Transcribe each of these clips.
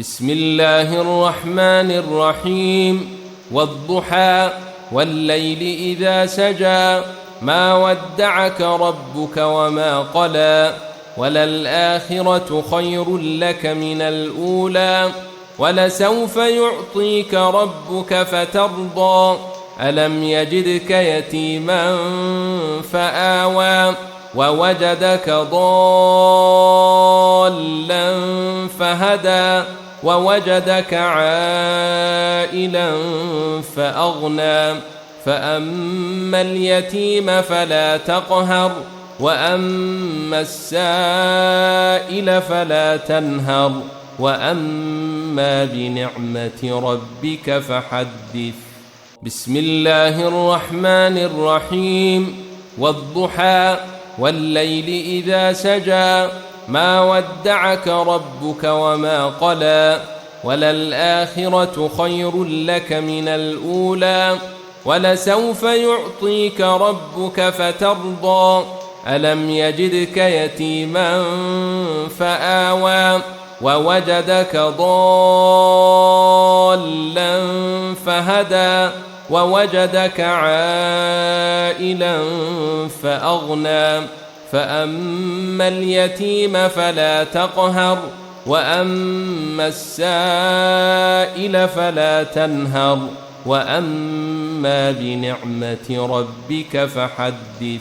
بسم الله الرحمن الرحيم. والضحى والليل إذا سجى ما ودعك ربك وما قلى وللآخرة خير لك من الأولى ولسوف يعطيك ربك فترضى ألم يجدك يتيما فآوى ووجدك ضالا فهدى ووجدك عائلا فأغنى فأما اليتيم فلا تقهر وأما السائل فلا تنهر وأما بنعمة ربك فحدث. بسم الله الرحمن الرحيم. والضحى والليل إذا سجى ما ودعك ربك وما قلى وللآخرة خير لك من الأولى ولسوف يعطيك ربك فترضى ألم يجدك يتيما فآوى ووجدك ضالا فهدى ووجدك عائلا فأغنى فأما اليتيم فلا تقهر وأما السائل فلا تنهر وأما بنعمة ربك فحدث.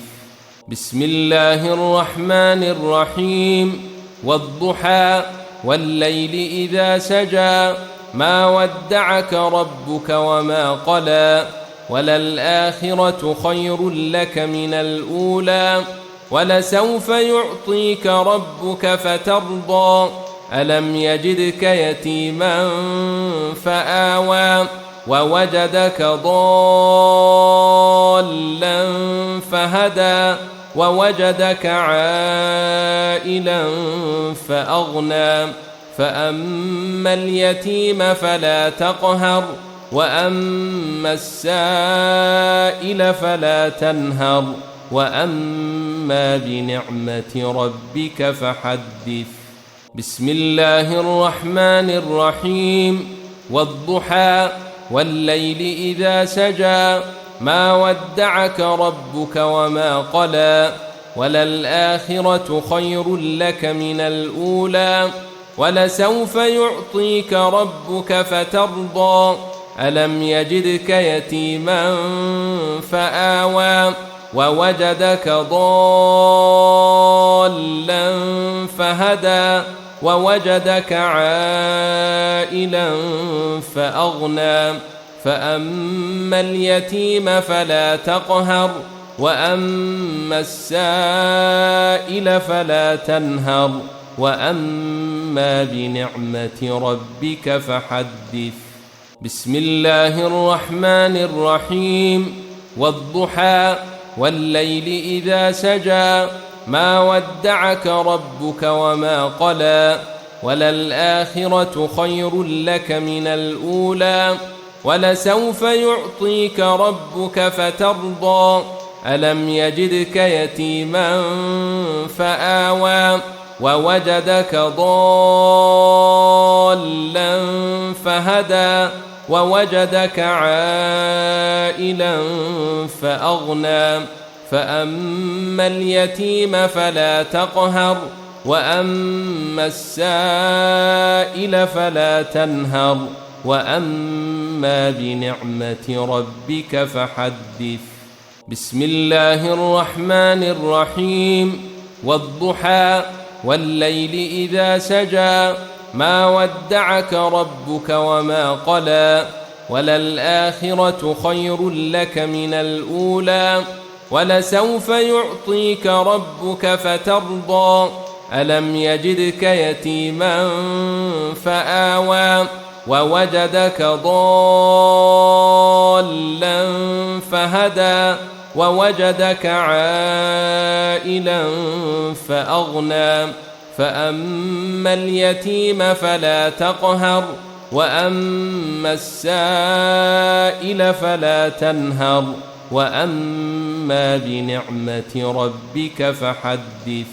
بسم الله الرحمن الرحيم. والضحى والليل إذا سجى ما ودعك ربك وما قلى وللآخرة خير لك من الأولى ولسوف يعطيك ربك فترضى ألم يجدك يتيما فآوى ووجدك ضالا فهدى ووجدك عائلا فأغنى فأما اليتيم فلا تقهر وأما السائل فلا تنهر وأما بنعمة ربك فحدث. بسم الله الرحمن الرحيم. والضحى والليل إذا سجى ما ودعك ربك وما قلى وللآخرة خير لك من الأولى ولسوف يعطيك ربك فترضى ألم يجدك يتيما فآوى ووجدك ضالا فهدى ووجدك عائلا فأغنى فأما اليتيم فلا تقهر وأما السائل فلا تنهر وأما بنعمة ربك فحدث. بسم الله الرحمن الرحيم. والضحى والليل إذا سجى ما ودعك ربك وما قلى وللآخرة خير لك من الأولى ولسوف يعطيك ربك فترضى ألم يجدك يتيما فآوى ووجدك ضالا فهدى ووجدك عائلا فأغنى فأما اليتيم فلا تقهر وأما السائل فلا تنهر وأما بنعمة ربك فحدث. بسم الله الرحمن الرحيم. والضحى والليل إذا سجى ما ودعك ربك وما قلى وللآخرة خير لك من الأولى ولسوف يعطيك ربك فترضى ألم يجدك يتيما فآوى ووجدك ضالا فهدى ووجدك عائلا فأغنى فأما اليتيم فلا تقهر وأما السائل فلا تنهر وأما بنعمة ربك فحدث.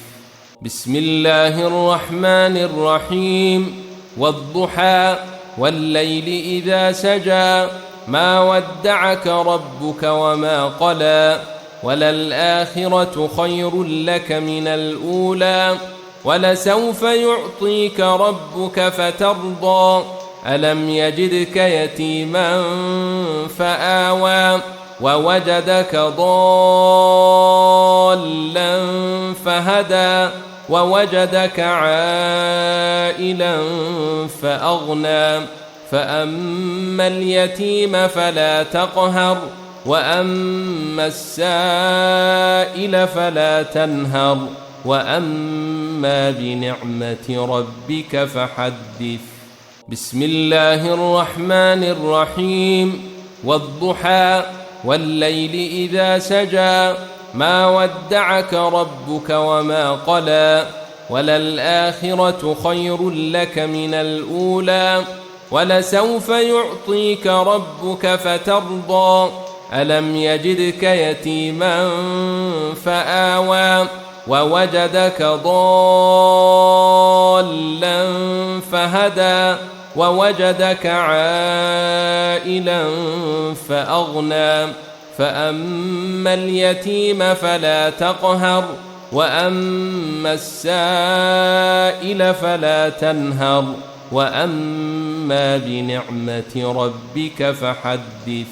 بسم الله الرحمن الرحيم. والضحى والليل إذا سجى ما ودعك ربك وما قلى وللآخرة خير لك من الأولى ولسوف يعطيك ربك فترضى ألم يجدك يتيما فآوى ووجدك ضالا فهدى ووجدك عائلا فأغنى فأما اليتيم فلا تقهر وأما السائل فلا تنهر وأما بنعمة ربك فحدث. بسم الله الرحمن الرحيم. والضحى والليل إذا سجى ما ودعك ربك وما قلى وللآخرة خير لك من الأولى ولسوف يعطيك ربك فترضى ألم يجدك يتيما فآوى ووجدك ضالا فهدى ووجدك عائلا فأغنى فأما اليتيم فلا تقهر وأما السائل فلا تنهر وأما بنعمة ربك فحدث.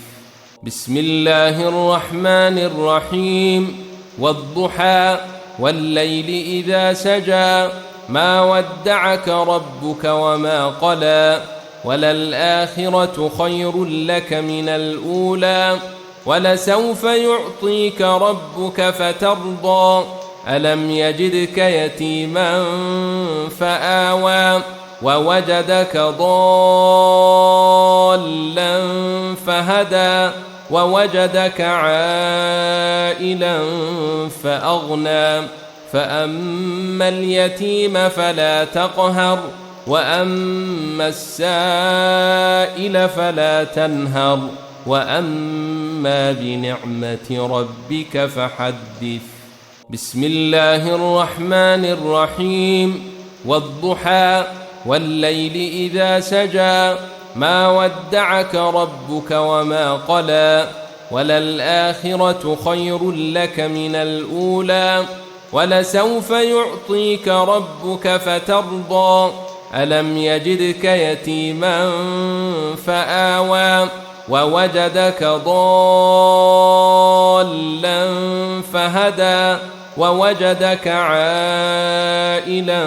بسم الله الرحمن الرحيم. والضحى والليل إذا سجى ما ودعك ربك وما قلى وللآخرة خير لك من الأولى ولسوف يعطيك ربك فترضى ألم يجدك يتيما فآوى ووجدك ضالا فهدى ووجدك عائلا فأغنى فأما اليتيم فلا تقهر وأما السائل فلا تنهر وأما بنعمة ربك فحدث. بسم الله الرحمن الرحيم. والضحى والليل إذا سجى ما ودعك ربك وما قلى وللآخرة خير لك من الأولى ولسوف يعطيك ربك فترضى ألم يجدك يتيما فآوى ووجدك ضالا فهدى ووجدك عائلا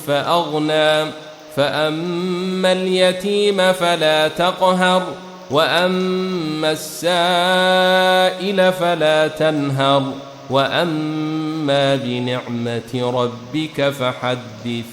فأغنى فأما اليتيم فلا تقهر وأما السائل فلا تنهر وأما بنعمة ربك فحدث.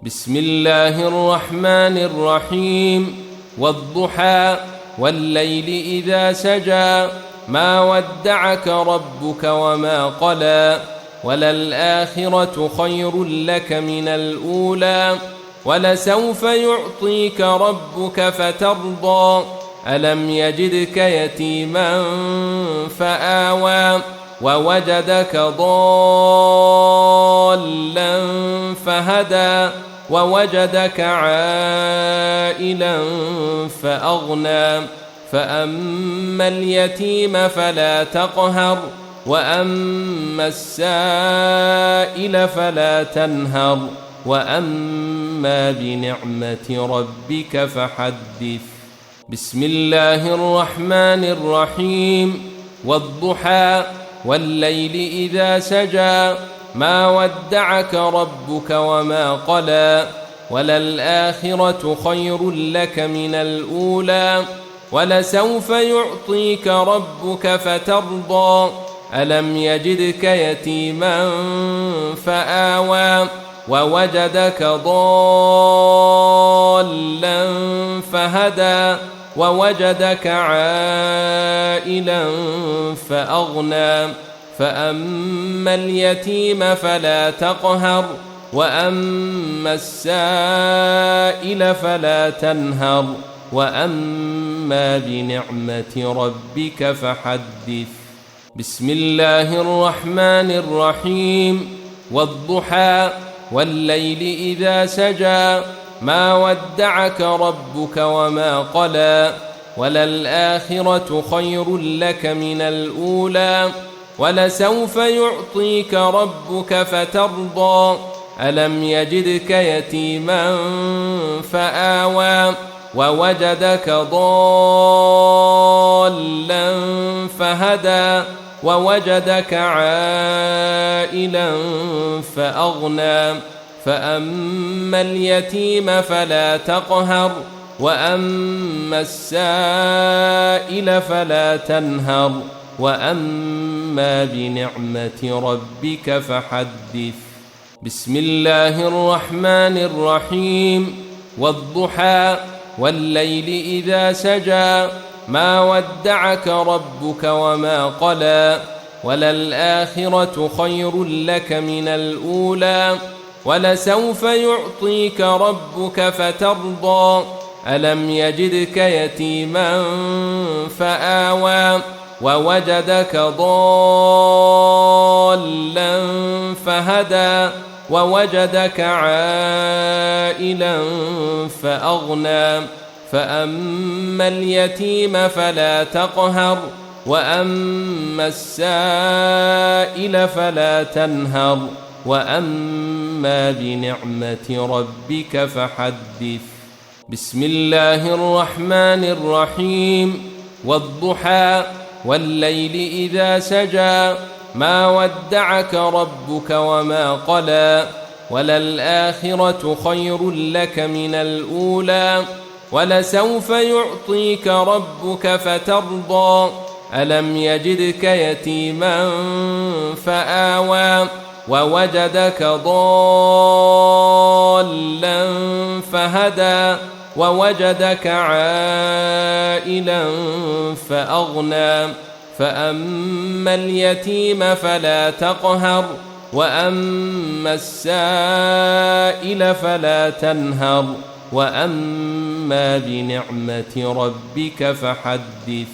بسم الله الرحمن الرحيم. والضحى والليل إذا سجى ما ودعك ربك وما قلى وللآخرة خير لك من الأولى ولسوف يعطيك ربك فترضى ألم يجدك يتيما فآوى ووجدك ضالا فهدى ووجدك عائلا فأغنى فأما اليتيم فلا تقهر وأما السائل فلا تنهر وأما بنعمة ربك فحدث. بسم الله الرحمن الرحيم. والضحى والليل إذا سجى ما ودعك ربك وما قلى وللآخرة خير لك من الأولى ولسوف يعطيك ربك فترضى ألم يجدك يتيما فآوى ووجدك ضالا فهدى ووجدك عائلا فأغنى فأما اليتيم فلا تقهر وأما السائل فلا تنهر وأما بنعمة ربك فحدث. بسم الله الرحمن الرحيم. والضحى والليل إذا سجى ما ودعك ربك وما قلى وللآخرة خير لك من الأولى ولسوف يعطيك ربك فترضى ألم يجدك يتيما فآوى ووجدك ضالا فهدى ووجدك عائلا فأغنى فأما اليتيم فلا تقهر وأما السائل فلا تنهر وأما بنعمة ربك فحدث. بسم الله الرحمن الرحيم والضحى والليل إذا سجى ما ودعك ربك وما قلى وللآخرة خير لك من الأولى ولسوف يعطيك ربك فترضى ألم يجدك يتيما فآوى ووجدك ضالا فهدى ووجدك عائلا فأغنى فأما اليتيم فلا تقهر وأما السائل فلا تنهر وأما بنعمة ربك فحدث. بسم الله الرحمن الرحيم والضحى والليل إذا سجى ما ودعك ربك وما قلى وللآخرة خير لك من الأولى ولسوف يعطيك ربك فترضى ألم يجدك يتيما فآوى ووجدك ضالا فهدى ووجدك عائلا فأغنى فأما اليتيم فلا تقهر وأما السائل فلا تنهر وأما بنعمة ربك فحدث.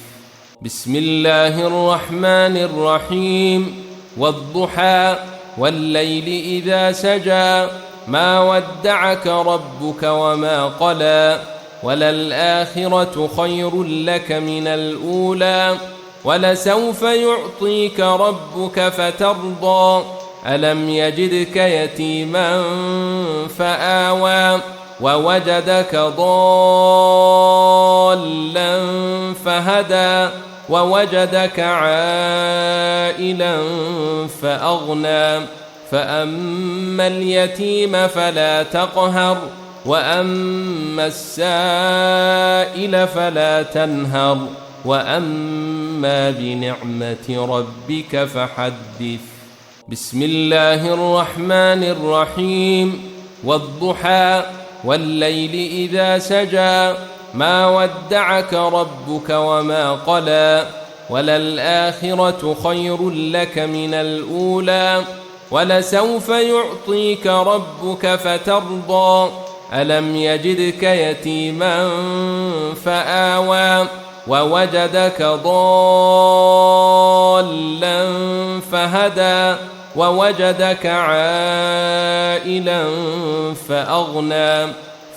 بسم الله الرحمن الرحيم والضحى والليل إذا سجى ما ودعك ربك وما قلى وللآخرة خير لك من الأولى ولسوف يعطيك ربك فترضى ألم يجدك يتيما فآوى ووجدك ضالا فهدى ووجدك عائلا فأغنى فأما اليتيم فلا تقهر وأما السائل فلا تنهر وأما بنعمة ربك فحدث. بسم الله الرحمن الرحيم والضحى والليل إذا سجى ما ودعك ربك وما قلى وللآخرة خير لك من الأولى ولسوف يعطيك ربك فترضى ألم يجدك يتيما فآوى ووجدك ضالا فهدى ووجدك عائلا فأغنى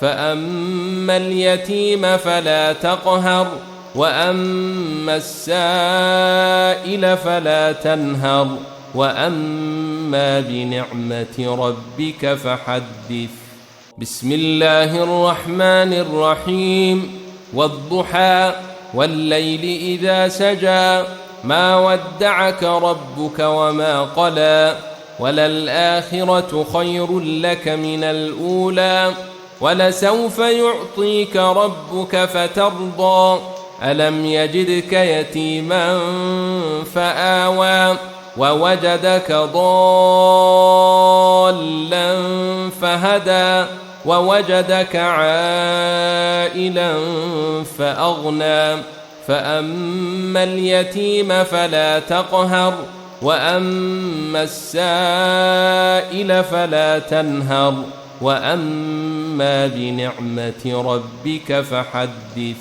فأما اليتيم فلا تقهر وأما السائل فلا تنهر وأما بنعمة ربك فحدث. بسم الله الرحمن الرحيم والضحى والليل إذا سجى ما ودعك ربك وما قلى وللآخرة خير لك من الأولى ولسوف يعطيك ربك فترضى ألم يجدك يتيما فآوى ووجدك ضالا فهدى ووجدك عائلا فأغنى فأما اليتيم فلا تقهر وأما السائل فلا تنهر وأما بنعمة ربك فحدث.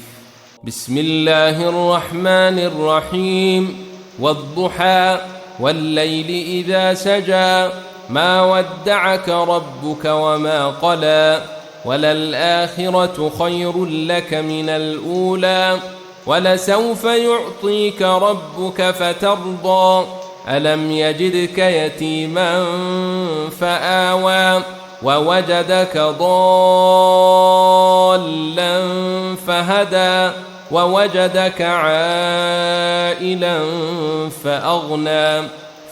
بسم الله الرحمن الرحيم والضحى والليل إذا سجى ما ودعك ربك وما قلى وللآخرة خير لك من الأولى ولسوف يعطيك ربك فترضى ألم يجدك يتيما فآوى ووجدك ضالا فهدى ووجدك عائلا فأغنى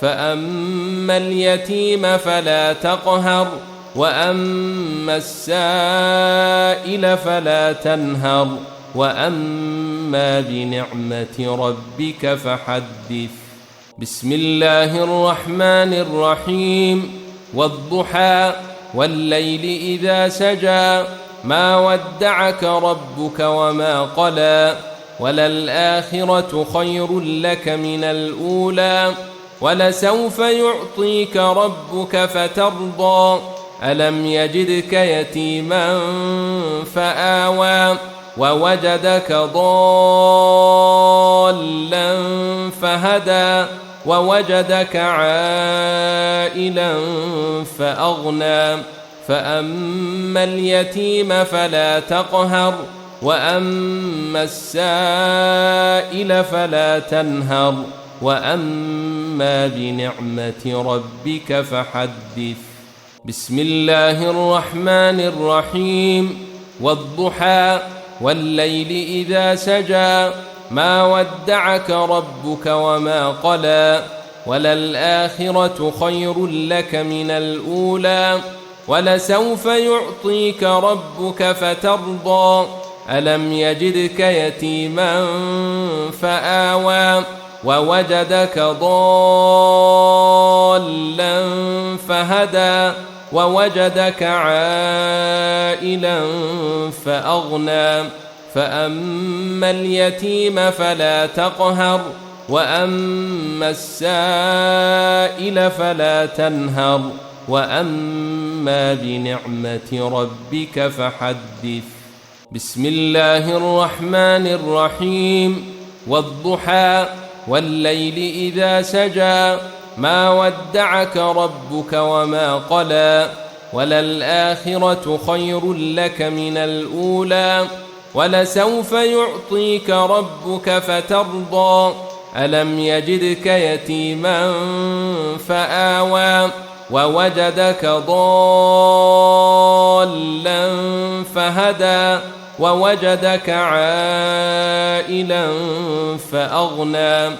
فأما اليتيم فلا تقهر وأما السائل فلا تنهر وأما بنعمة ربك فحدث. بسم الله الرحمن الرحيم والضحى والليل إذا سجى ما ودعك ربك وما قلى وللآخرة خير لك من الأولى ولسوف يعطيك ربك فترضى ألم يجدك يتيما فآوى ووجدك ضالا فهدى ووجدك عائلا فأغنى فأما اليتيم فلا تقهر وأما السائل فلا تنهر وأما بنعمة ربك فحدث. بسم الله الرحمن الرحيم والضحى والليل إذا سجى ما ودعك ربك وما قلى وللآخرة خير لك من الأولى ولسوف يعطيك ربك فترضى ألم يجدك يتيما فآوى ووجدك ضالا فهدى ووجدك عائلا فأغنى فأما اليتيم فلا تقهر وأما السائل فلا تنهر وأما بنعمة ربك فحدث. بسم الله الرحمن الرحيم والضحى والليل إذا سجى ما ودعك ربك وما قلى وللآخرة خير لك من الأولى ولسوف يعطيك ربك فترضى ألم يجدك يتيما فآوى ووجدك ضالا فهدى ووجدك عائلا فأغنى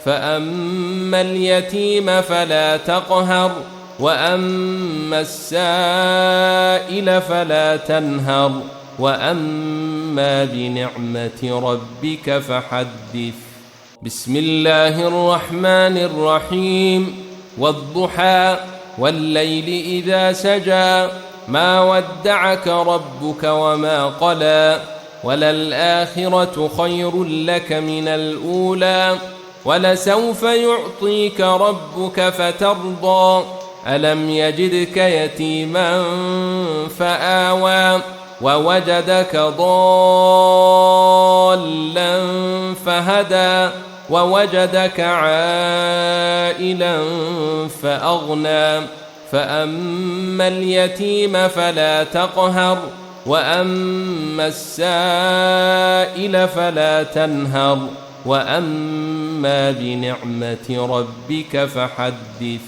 فأما اليتيم فلا تقهر وأما السائل فلا تنهر وأما بنعمة ربك فحدث. بسم الله الرحمن الرحيم والضحى والليل إذا سجى ما ودعك ربك وما قلى وللآخرة خير لك من الأولى ولسوف يعطيك ربك فترضى ألم يجدك يتيما فآوى ووجدك ضالا فهدى ووجدك عائلا فأغنى فأما اليتيم فلا تقهر وأما السائل فلا تنهر وأما بنعمة ربك فحدث.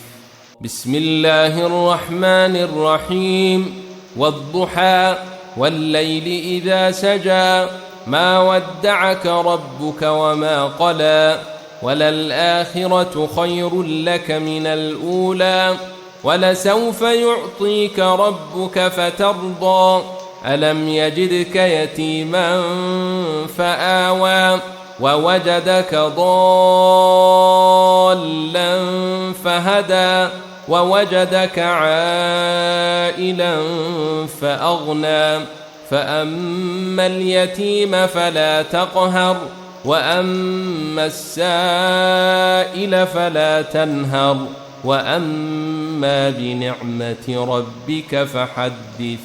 بسم الله الرحمن الرحيم والضحى والليل إذا سجى ما ودعك ربك وما قلى وللآخرة خير لك من الأولى ولسوف يعطيك ربك فترضى ألم يجدك يتيما فآوى ووجدك ضالا فهدى ووجدك عائلا فأغنى فأما اليتيم فلا تقهر وأما السائل فلا تنهر وأما بنعمة ربك فحدث.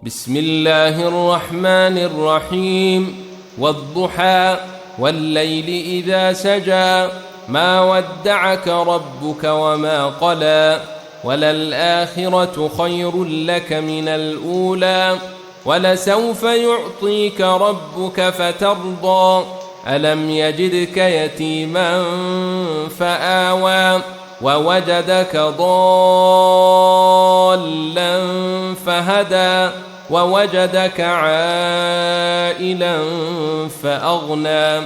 بسم الله الرحمن الرحيم والضحى والليل إذا سجى ما ودعك ربك وما قلى وللآخرة خير لك من الأولى ولسوف يعطيك ربك فترضى ألم يجدك يتيما فآوى ووجدك ضالا فهدى ووجدك عائلا فأغنى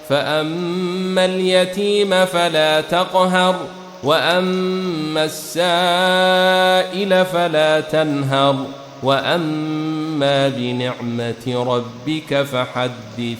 فأما اليتيم فلا تقهر وأما السائل فلا تنهر وأما بنعمة ربك فحدث.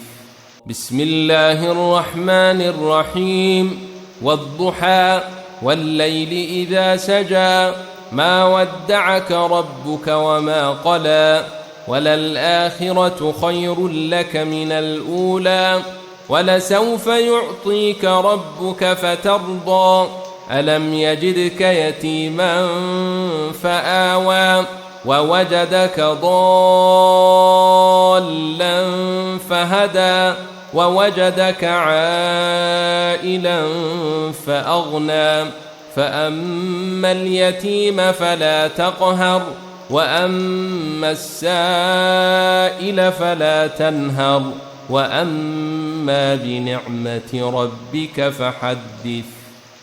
بسم الله الرحمن الرحيم. والضحى والليل إذا سجى ما ودعك ربك وما قلى وللآخرة خير لك من الأولى ولسوف يعطيك ربك فترضى ألم يجدك يتيما فآوى ووجدك ضالا فهدى ووجدك عائلا فأغنى فأما اليتيم فلا تقهر وأما السائل فلا تنهر وأما بنعمة ربك فحدث.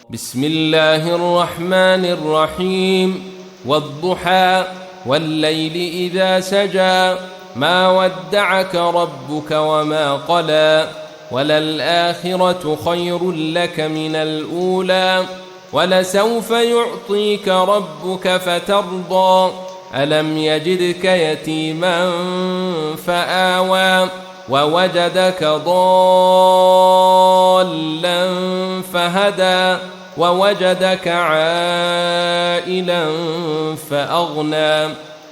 بسم الله الرحمن الرحيم. والضحى والليل إذا سجى ما ودعك ربك وما قلى وللآخرة خير لك من الأولى ولسوف يعطيك ربك فترضى ألم يجدك يتيما فآوى ووجدك ضالا فهدى ووجدك عائلا فأغنى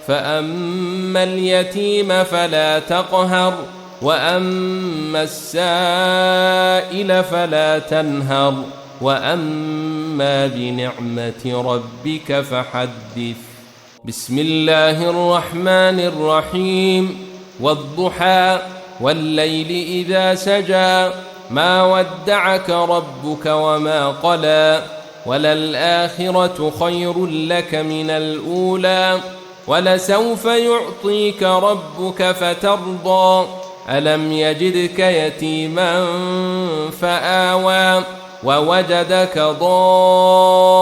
فأما اليتيم فلا تقهر وأما السائل فلا تنهر وأما بنعمة ربك فحدث. بسم الله الرحمن الرحيم. والضحى والليل إذا سجى ما ودعك ربك وما قلى وللآخرة خير لك من الأولى ولسوف يعطيك ربك فترضى ألم يجدك يتيما فآوى ووجدك ضالا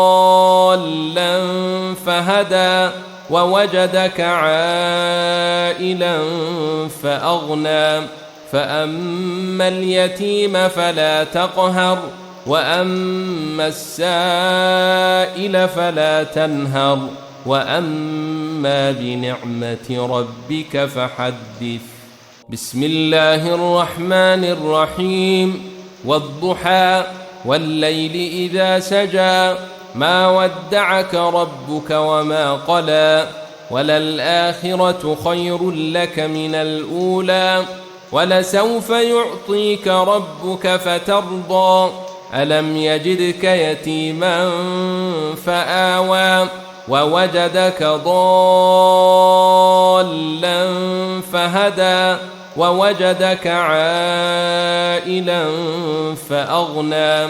فهدى ووجدك عائلا فأغنى فأما اليتيم فلا تقهر وأما السائل فلا تنهر وأما بنعمة ربك فحدث. بسم الله الرحمن الرحيم. والضحى والليل إذا سجى ما ودعك ربك وما قلى وللآخرة خير لك من الأولى ولسوف يعطيك ربك فترضى ألم يجدك يتيما فآوى ووجدك ضالا فهدى ووجدك عائلا فأغنى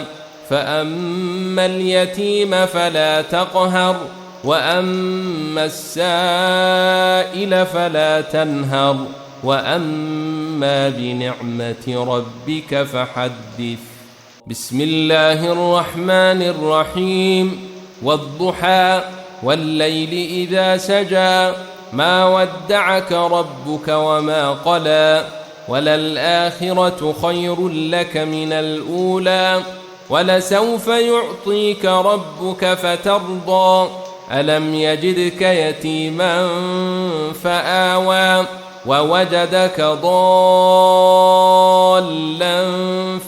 فأما اليتيم فلا تقهر وأما السائل فلا تنهر وأما بنعمة ربك فحدث. بسم الله الرحمن الرحيم. والضحى والليل إذا سجى ما ودعك ربك وما قلى وللآخرة خير لك من الأولى ولسوف يعطيك ربك فترضى ألم يجدك يتيما فآوى ووجدك ضالا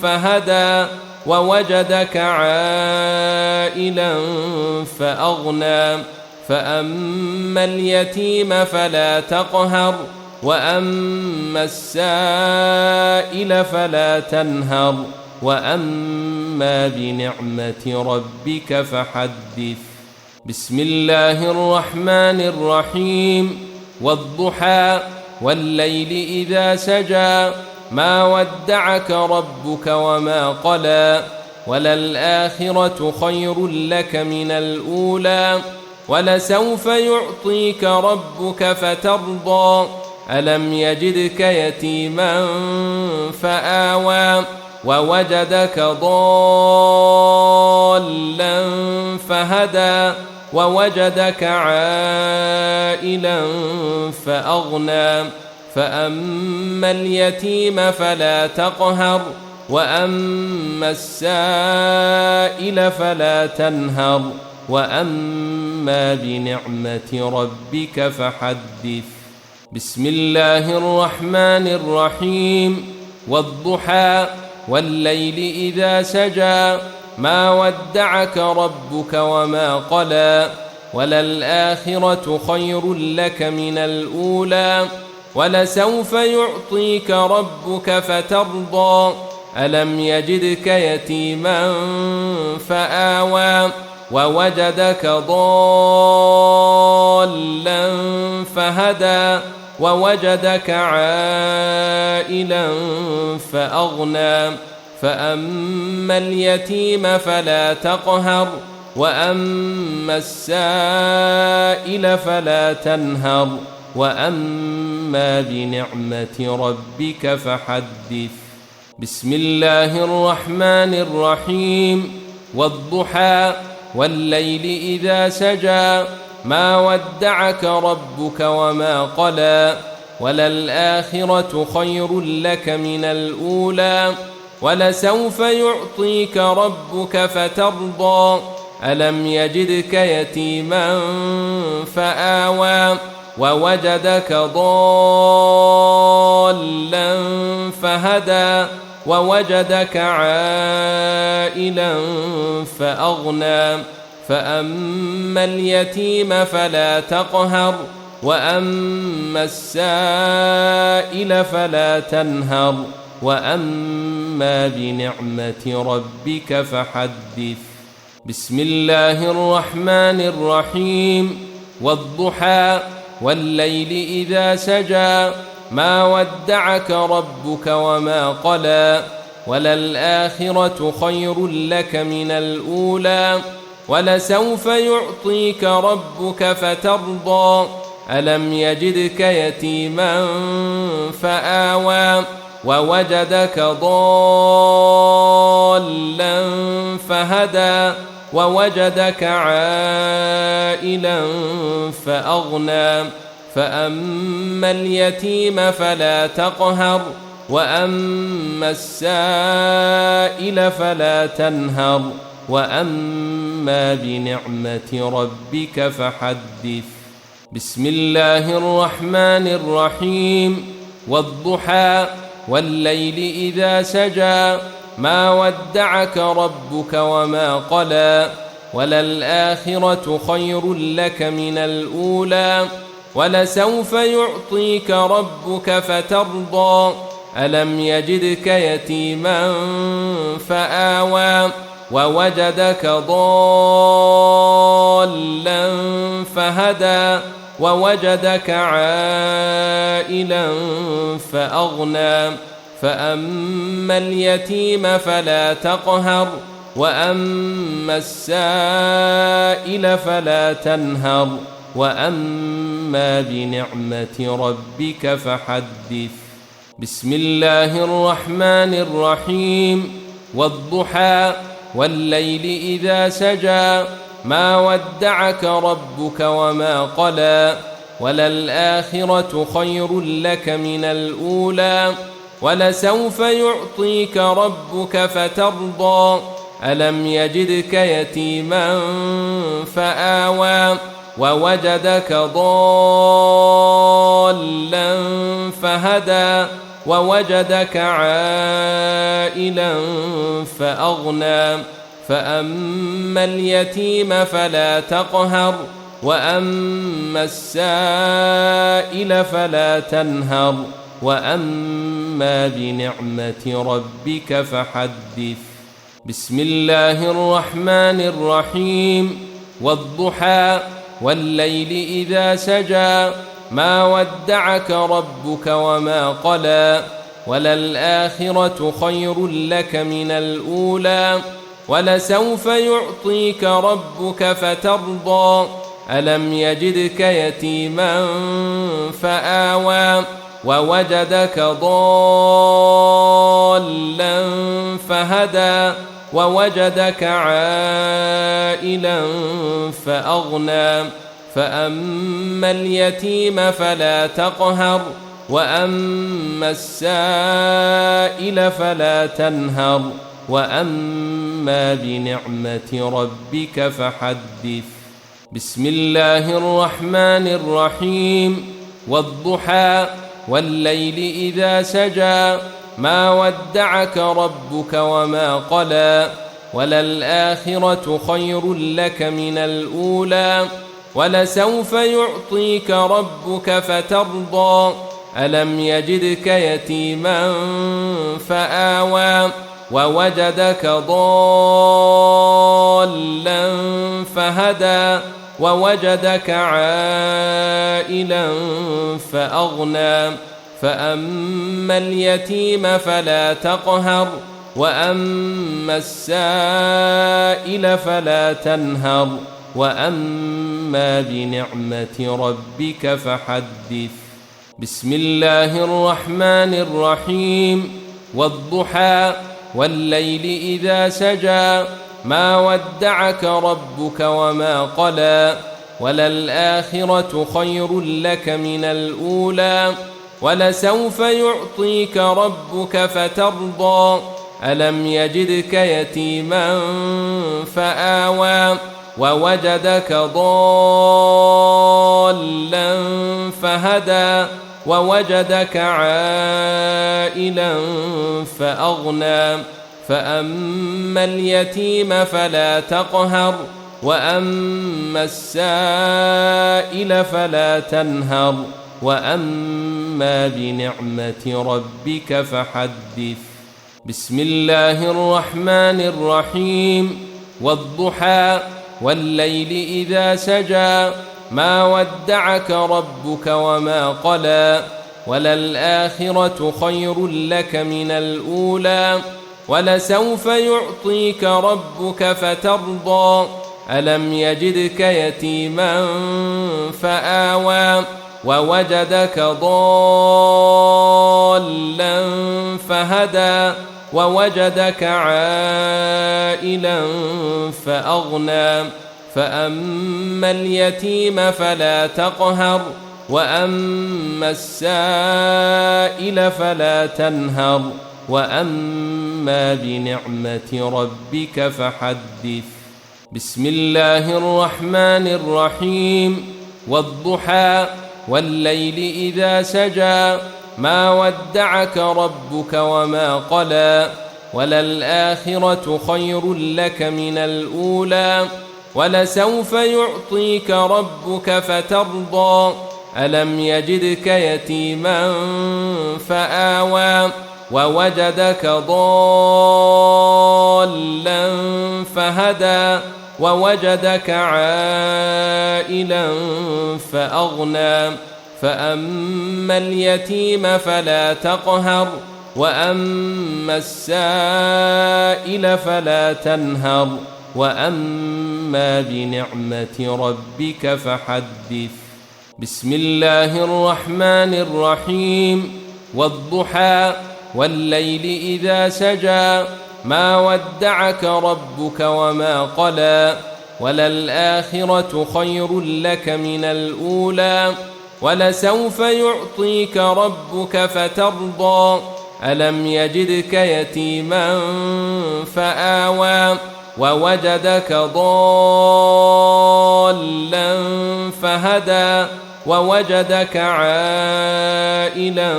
فهدى ووجدك عائلا فأغنى فأما اليتيم فلا تقهر وأما السائل فلا تنهر وأما بنعمة ربك فحدث. بسم الله الرحمن الرحيم. والضحى والليل إذا سجى ما ودعك ربك وما قلى وللآخرة خير لك من الأولى ولسوف يعطيك ربك فترضى ألم يجدك يتيما فآوى ووجدك ضالا فهدى ووجدك عائلا فأغنى فأما اليتيم فلا تقهر وأما السائل فلا تنهر وأما بنعمة ربك فحدث. بسم الله الرحمن الرحيم. والضحى والليل إذا سجى ما ودعك ربك وما قلى وللآخرة خير لك من الأولى ولسوف يعطيك ربك فترضى ألم يجدك يتيما فآوى ووجدك ضالا فهدى ووجدك عائلا فأغنى فأما اليتيم فلا تقهر وأما السائل فلا تنهر وأما بنعمة ربك فحدث. بسم الله الرحمن الرحيم. والضحى والليل إذا سجى ما ودعك ربك وما قلى وللآخرة خير لك من الأولى ولسوف يعطيك ربك فترضى ألم يجدك يتيما فآوى ووجدك ضالا فهدى ووجدك عائلا فأغنى فأما اليتيم فلا تقهر وأما السائل فلا تنهر وأما بنعمة ربك فحدث. بسم الله الرحمن الرحيم. والضحى والليل إذا سجى ما ودعك ربك وما قلى وللآخرة خير لك من الأولى ولسوف يعطيك ربك فترضى ألم يجدك يتيما فآوى ووجدك ضالا فهدى ووجدك عائلا فأغنى فأما اليتيم فلا تقهر وأما السائل فلا تنهر وأما بنعمة ربك فحدث. بسم الله الرحمن الرحيم. والضحى والليل إذا سجى ما ودعك ربك وما قلى وللآخرة خير لك من الأولى ولسوف يعطيك ربك فترضى ألم يجدك يتيما فآوى ووجدك ضالا فهدى ووجدك عائلا فأغنى فأما اليتيم فلا تقهر وأما السائل فلا تنهر وأما بنعمة ربك فحدث. بسم الله الرحمن الرحيم. والضحى والليل إذا سجى ما ودعك ربك وما قلى وللآخرة خير لك من الأولى ولسوف يعطيك ربك فترضى ألم يجدك يتيما فآوى ووجدك ضالا فهدى ووجدك عائلا فأغنى فأما اليتيم فلا تقهر وأما السائل فلا تنهر وأما بنعمة ربك فحدث. بسم الله الرحمن الرحيم. والضحى والليل إذا سجى ما ودعك ربك وما قلى وللآخرة خير لك من الأولى ولسوف يعطيك ربك فترضى ألم يجدك يتيما فآوى ووجدك ضالا فهدى ووجدك عائلا فأغنى فأما اليتيم فلا تقهر وأما السائل فلا تنهر وأما بنعمة ربك فحدث. بسم الله الرحمن الرحيم. والضحى والليل إذا سجى ما ودعك ربك وما قلى وللآخرة خير لك من الأولى ولسوف يعطيك ربك فترضى ألم يجدك يتيما فآوى ووجدك ضالا فهدى ووجدك عائلا فأغنى فأما اليتيم فلا تقهر وأما السائل فلا تنهر وأما بنعمة ربك فحدث. بسم الله الرحمن الرحيم. والضحى والليل إذا سجى ما ودعك ربك وما قلى وللآخرة خير لك من الأولى ولسوف يعطيك ربك فترضى ألم يجدك يتيما فآوى ووجدك ضالا فهدى ووجدك عائلا فأغنى فأما اليتيم فلا تقهر وأما السائل فلا تنهر وأما بنعمة ربك فحدث. بسم الله الرحمن الرحيم. والضحى والليل إذا سجى ما ودعك ربك وما قلى وللآخرة خير لك من الأولى ولسوف يعطيك ربك فترضى ألم يجدك يتيما فآوى ووجدك ضالا فهدى ووجدك عائلا فأغنى فأما اليتيم فلا تقهر وأما السائل فلا تنهر وأما بنعمة ربك فحدث. بسم الله الرحمن الرحيم. والضحى والليل إذا سجى ما ودعك ربك وما قلى وللآخرة خير لك من الأولى ولسوف يعطيك ربك فترضى ألم يجدك يتيما فآوى ووجدك ضالا فهدى ووجدك عائلا فأغنى فأما اليتيم فلا تقهر وأما السائل فلا تنهر وأما بنعمة ربك فحدث. بسم الله الرحمن الرحيم. والضحى والليل إذا سجى ما ودعك ربك وما قلى وللآخرة خير لك من الأولى ولسوف يعطيك ربك فترضى ألم يجدك يتيما فآوى ووجدك ضالا فهدى ووجدك عائلا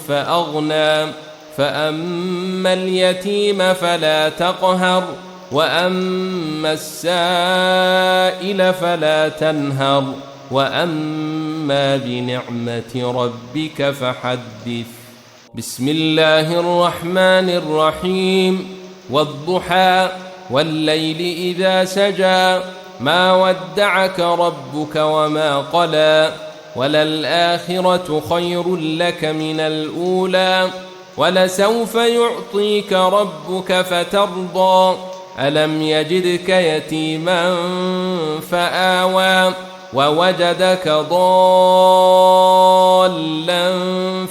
فأغنى فأما اليتيم فلا تقهر وأما السائل فلا تنهر وأما بنعمة ربك فحدث. بسم الله الرحمن الرحيم. والضحى والليل إذا سجى ما ودعك ربك وما قلى وللآخرة خير لك من الأولى ولسوف يعطيك ربك فترضى ألم يجدك يتيما فآوى ووجدك ضالا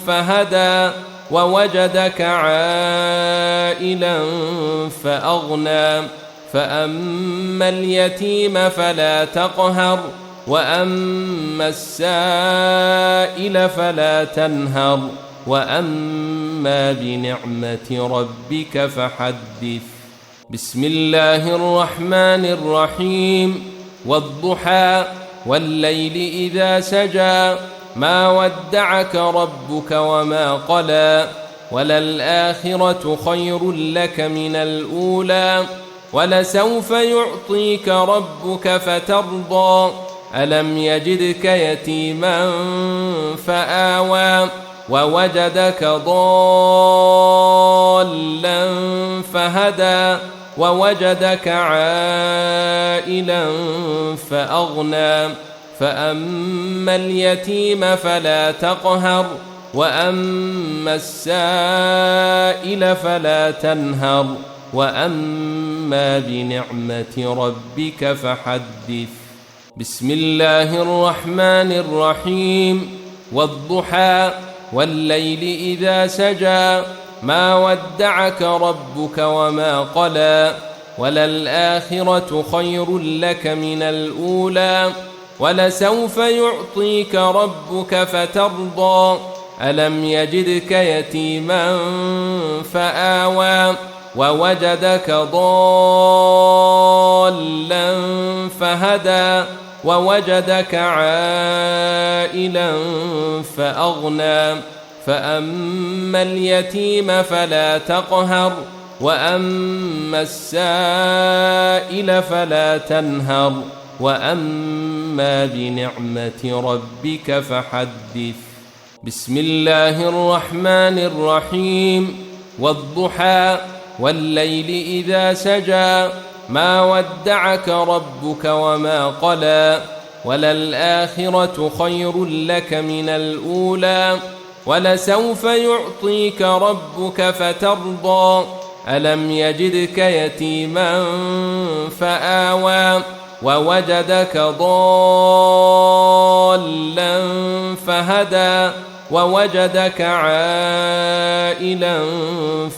فهدى ووجدك عائلا فأغنى فأما اليتيم فلا تقهر وأما السائل فلا تنهر وأما بنعمة ربك فحدث. بسم الله الرحمن الرحيم. والضحى والليل إذا سجى ما ودعك ربك وما قلى وللآخرة خير لك من الأولى ولسوف يعطيك ربك فترضى ألم يجدك يتيما فآوى ووجدك ضالا فهدى ووجدك عائلا فأغنى فأما اليتيم فلا تقهر وأما السائل فلا تنهر وأما بنعمة ربك فحدث. بسم الله الرحمن الرحيم. والضحى والليل إذا سجى ما ودعك ربك وما قلى وللآخرة خير لك من الأولى ولسوف يعطيك ربك فترضى ألم يجدك يتيما فآوى ووجدك ضالا فهدى ووجدك عائلا فأغنى فأما اليتيم فلا تقهر وأما السائل فلا تنهر وأما بنعمة ربك فحدث. بسم الله الرحمن الرحيم. والضحى والليل إذا سجى ما ودعك ربك وما قلى وللآخرة خير لك من الأولى ولسوف يعطيك ربك فترضى ألم يجدك يتيما فآوى ووجدك ضالا فهدى ووجدك عائلا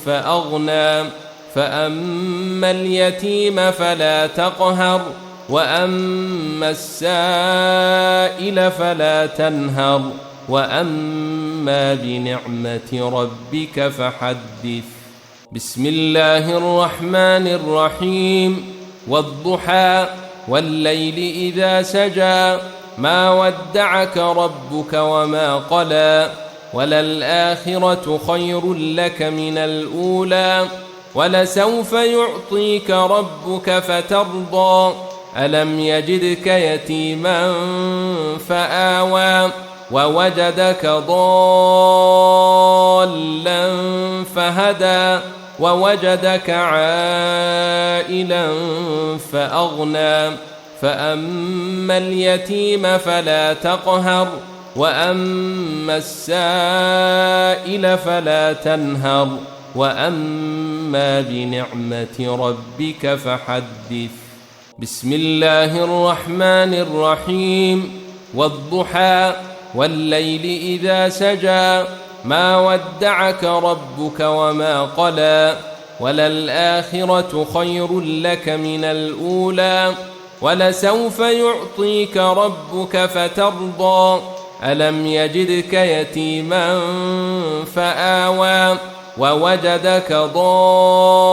فأغنى فأما اليتيم فلا تقهر وأما السائل فلا تنهر وأما بنعمة ربك فحدث. بسم الله الرحمن الرحيم. والضحى والليل إذا سجى ما ودعك ربك وما قلى وللآخرة خير لك من الأولى ولسوف يعطيك ربك فترضى ألم يجدك يتيما فآوى ووجدك ضالا فهدى ووجدك عائلا فأغنى فأما اليتيم فلا تقهر وأما السائل فلا تنهر وأما بنعمة ربك فحدث. بسم الله الرحمن الرحيم. والضحى والليل إذا سجى ما ودعك ربك وما قلى وللآخرة خير لك من الأولى ولسوف يعطيك ربك فترضى ألم يجدك يتيما فآوى ووجدك ضالا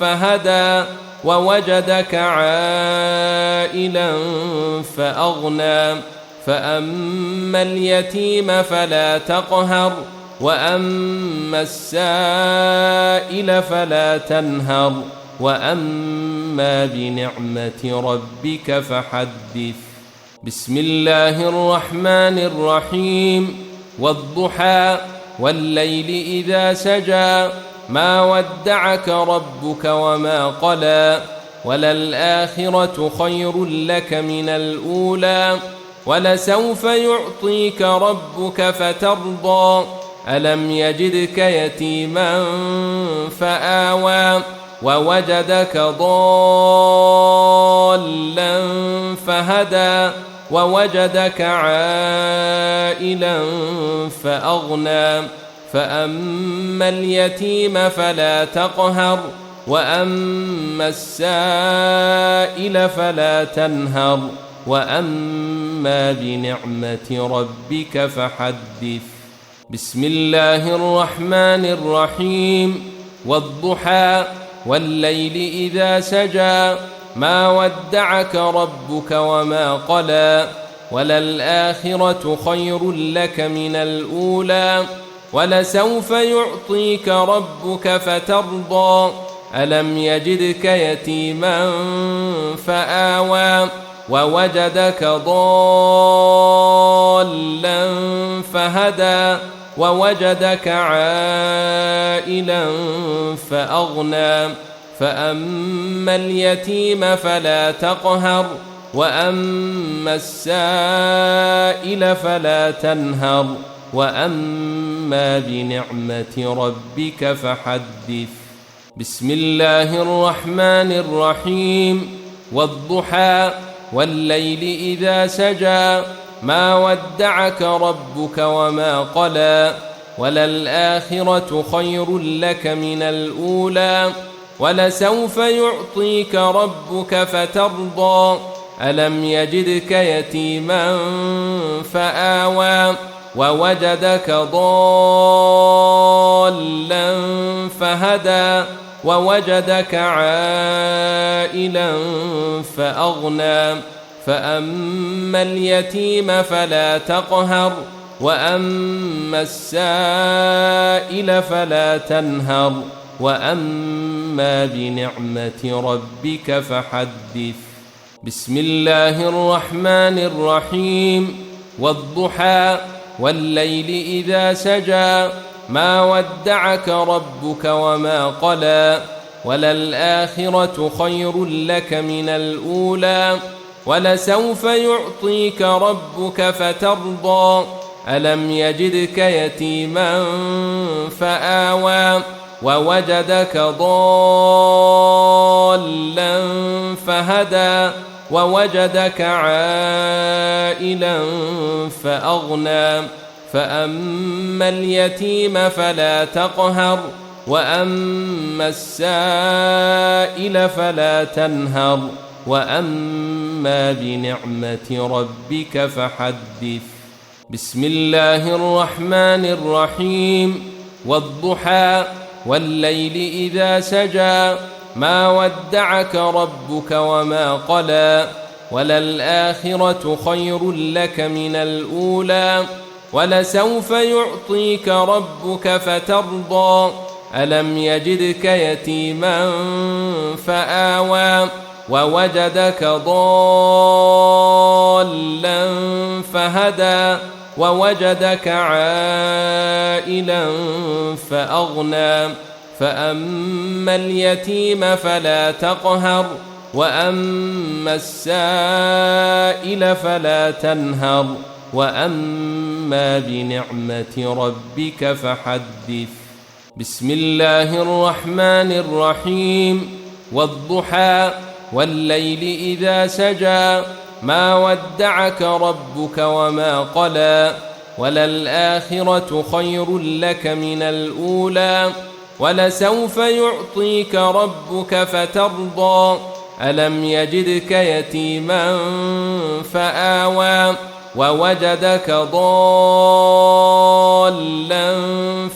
فهدى ووجدك عائلا فأغنى فأما اليتيم فلا تقهر وأما السائل فلا تنهر وأما بنعمة ربك فحدث. بسم الله الرحمن الرحيم. والضحى والليل إذا سجى ما ودعك ربك وما قلى وللآخرة خير لك من الأولى ولسوف يعطيك ربك فترضى ألم يجدك يتيما فآوى ووجدك ضالا فهدى ووجدك عائلا فأغنى فأما اليتيم فلا تقهر وأما السائل فلا تنهر وأما بنعمة ربك فحدث. بسم الله الرحمن الرحيم. والضحى والليل إذا سجى ما ودعك ربك وما قلى وللآخرة خير لك من الأولى ولسوف يعطيك ربك فترضى ألم يجدك يتيما فآوى ووجدك ضالا فهدى ووجدك عائلا فأغنى فأما اليتيم فلا تقهر وأما السائل فلا تنهر وأما بنعمة ربك فحدث. بسم الله الرحمن الرحيم. والضحى والليل إذا سجى ما ودعك ربك وما قلى وللآخرة خير لك من الأولى ولسوف يعطيك ربك فترضى ألم يجدك يتيما فآوى ووجدك ضالا فهدى ووجدك عائلا فأغنى فأما اليتيم فلا تقهر وأما السائل فلا تنهر وأما بنعمة ربك فحدث. بسم الله الرحمن الرحيم. والضحى والليل إذا سجى ما ودعك ربك وما قلى وللآخرة خير لك من الأولى ولسوف يعطيك ربك فترضى ألم يجدك يتيما فآوى ووجدك ضالا فهدى ووجدك عائلا فأغنى فأما اليتيم فلا تقهر وأما السائل فلا تنهر وأما بنعمة ربك فحدث. بسم الله الرحمن الرحيم. والضحى والليل إذا سجى ما ودعك ربك وما قلى وللآخرة خير لك من الأولى ولسوف يعطيك ربك فترضى ألم يجدك يتيما فآوى ووجدك ضالا فهدى ووجدك عائلا فأغنى فأما اليتيم فلا تقهر وأما السائل فلا تنهر وأما بنعمة ربك فحدث. بسم الله الرحمن الرحيم. والضحى والليل إذا سجى ما ودعك ربك وما قلى وللآخرة خير لك من الأولى ولسوف يعطيك ربك فترضى ألم يجدك يتيما فآوى ووجدك ضالا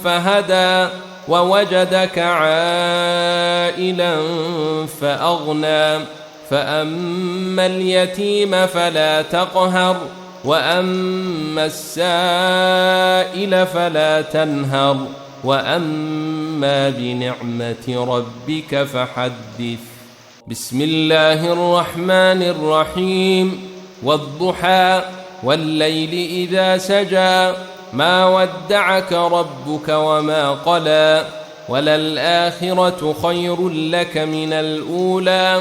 فهدى ووجدك عائلا فأغنى فأما اليتيم فلا تقهر وأما السائل فلا تنهر وأما بنعمة ربك فحدث. بسم الله الرحمن الرحيم. والضحى والليل إذا سجى ما ودعك ربك وما قلى وللآخرة خير لك من الأولى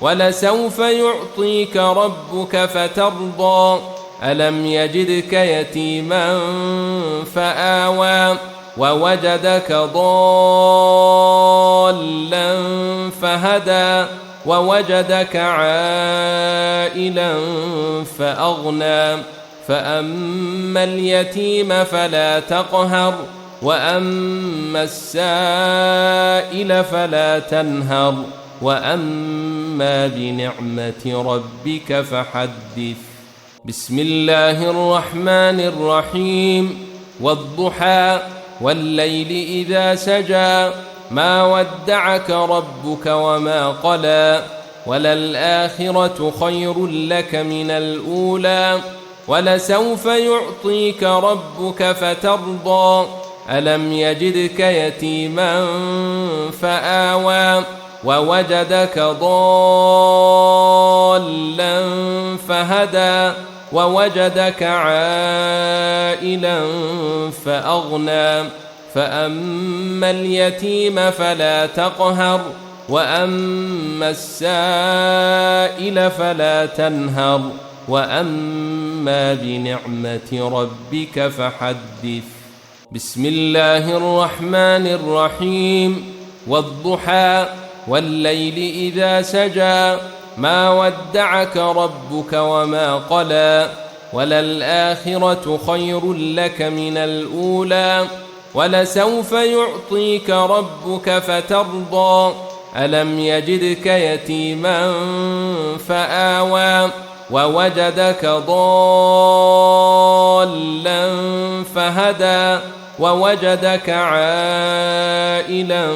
ولسوف يعطيك ربك فترضى ألم يجدك يتيما فآوى ووجدك ضالا فهدى ووجدك عائلا فأغنى فأما اليتيم فلا تقهر وأما السائل فلا تنهر وأما بنعمة ربك فحدث. بسم الله الرحمن الرحيم. والضحى والليل إذا سجى ما ودعك ربك وما قلى وللآخرة خير لك من الأولى ولسوف يعطيك ربك فترضى ألم يجدك يتيما فآوى ووجدك ضالا فهدى ووجدك عائلا فأغنى فأما اليتيم فلا تقهر وأما السائل فلا تنهر وأما بنعمة ربك فحدث. بسم الله الرحمن الرحيم. والضحى والليل إذا سجى ما ودعك ربك وما قلى وللآخرة خير لك من الأولى ولسوف يعطيك ربك فترضى ألم يجدك يتيما فآوى ووجدك ضالا فهدى ووجدك عائلا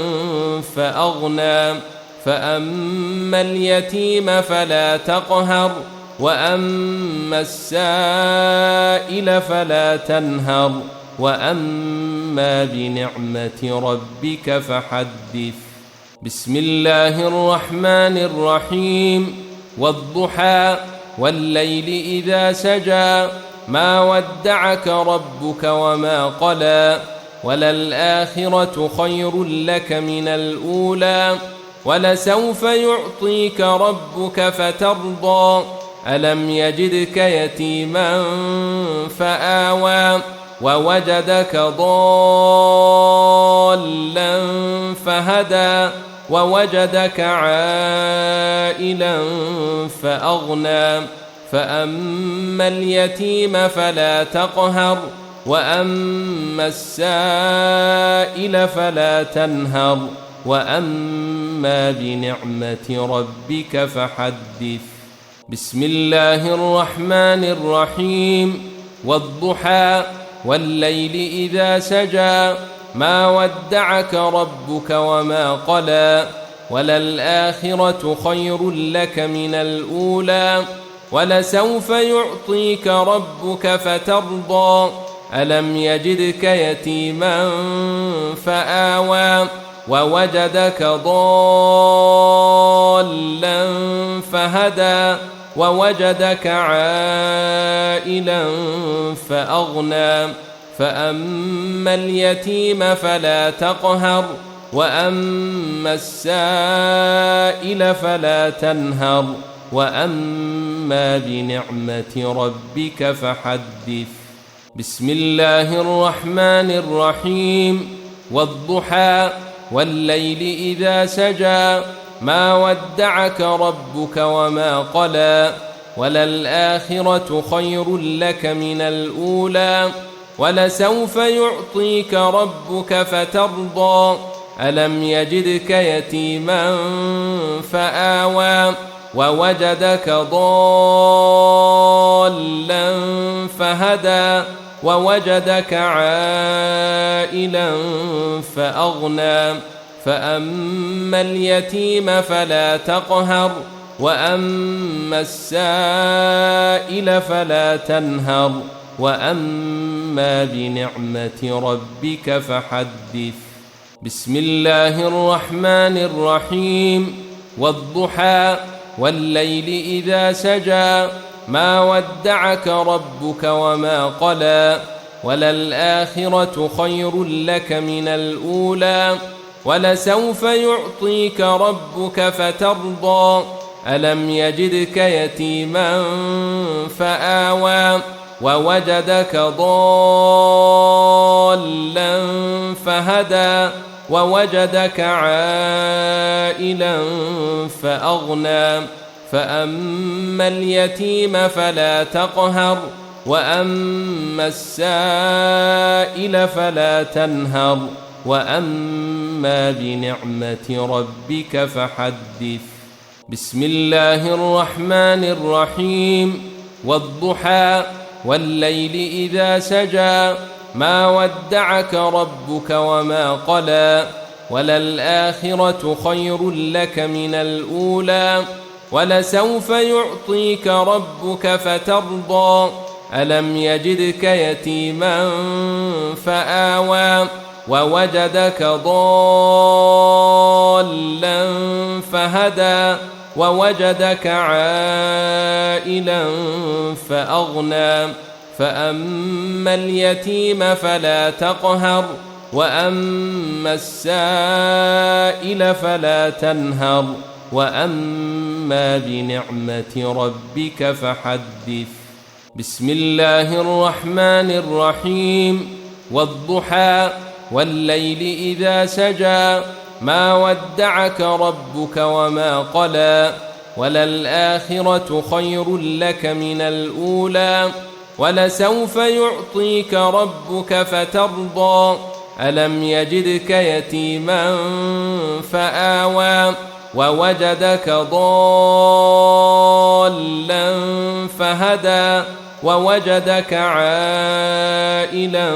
فأغنى فأما اليتيم فلا تقهر وأما السائل فلا تنهر وأما بنعمة ربك فحدث. بسم الله الرحمن الرحيم. والضحى والليل إذا سجى ما ودعك ربك وما قلى وللآخرة خير لك من الأولى ولسوف يعطيك ربك فترضى ألم يجدك يتيما فآوى ووجدك ضالا فهدى ووجدك عائلا فأغنى فأما اليتيم فلا تقهر وأما السائل فلا تنهر وأما بنعمة ربك فحدث. بسم الله الرحمن الرحيم. والضحى والليل إذا سجى ما ودعك ربك وما قلى وللآخرة خير لك من الأولى ولسوف يعطيك ربك فترضى ألم يجدك يتيما فآوى ووجدك ضالا فهدى ووجدك عائلا فأغنى فأما اليتيم فلا تقهر وأما السائل فلا تنهر وأما بنعمة ربك فحدث. بسم الله الرحمن الرحيم. والضحى والليل إذا سجى ما ودعك ربك وما قلى وللآخرة خير لك من الأولى ولسوف يعطيك ربك فترضى ألم يجدك يتيما فآوى ووجدك ضالا فهدى ووجدك عائلا فأغنى فأما اليتيم فلا تقهر وأما السائل فلا تنهر وأما بنعمة ربك فحدث. بسم الله الرحمن الرحيم. والضحى والليل إذا سجى ما ودعك ربك وما قلى وللآخرة خير لك من الأولى ولسوف يعطيك ربك فترضى ألم يجدك يتيما فآوى ووجدك ضالا فهدى ووجدك عائلا فأغنى فأما اليتيم فلا تقهر وأما السائل فلا تنهر وأما بنعمة ربك فحدث. بسم الله الرحمن الرحيم. والضحى والليل إذا سجى ما ودعك ربك وما قلى وللآخرة خير لك من الأولى ولسوف يعطيك ربك فترضى ألم يجدك يتيما فآوى ووجدك ضالا فهدى ووجدك عائلا فأغنى فأما اليتيم فلا تقهر وأما السائل فلا تنهر وأما بنعمة ربك فحدث. بسم الله الرحمن الرحيم. والضحى والليل إذا سجى ما ودعك ربك وما قلى وللآخرة خير لك من الأولى ولسوف يعطيك ربك فترضى ألم يجدك يتيما فآوى ووجدك ضالا فهدى ووجدك عائلا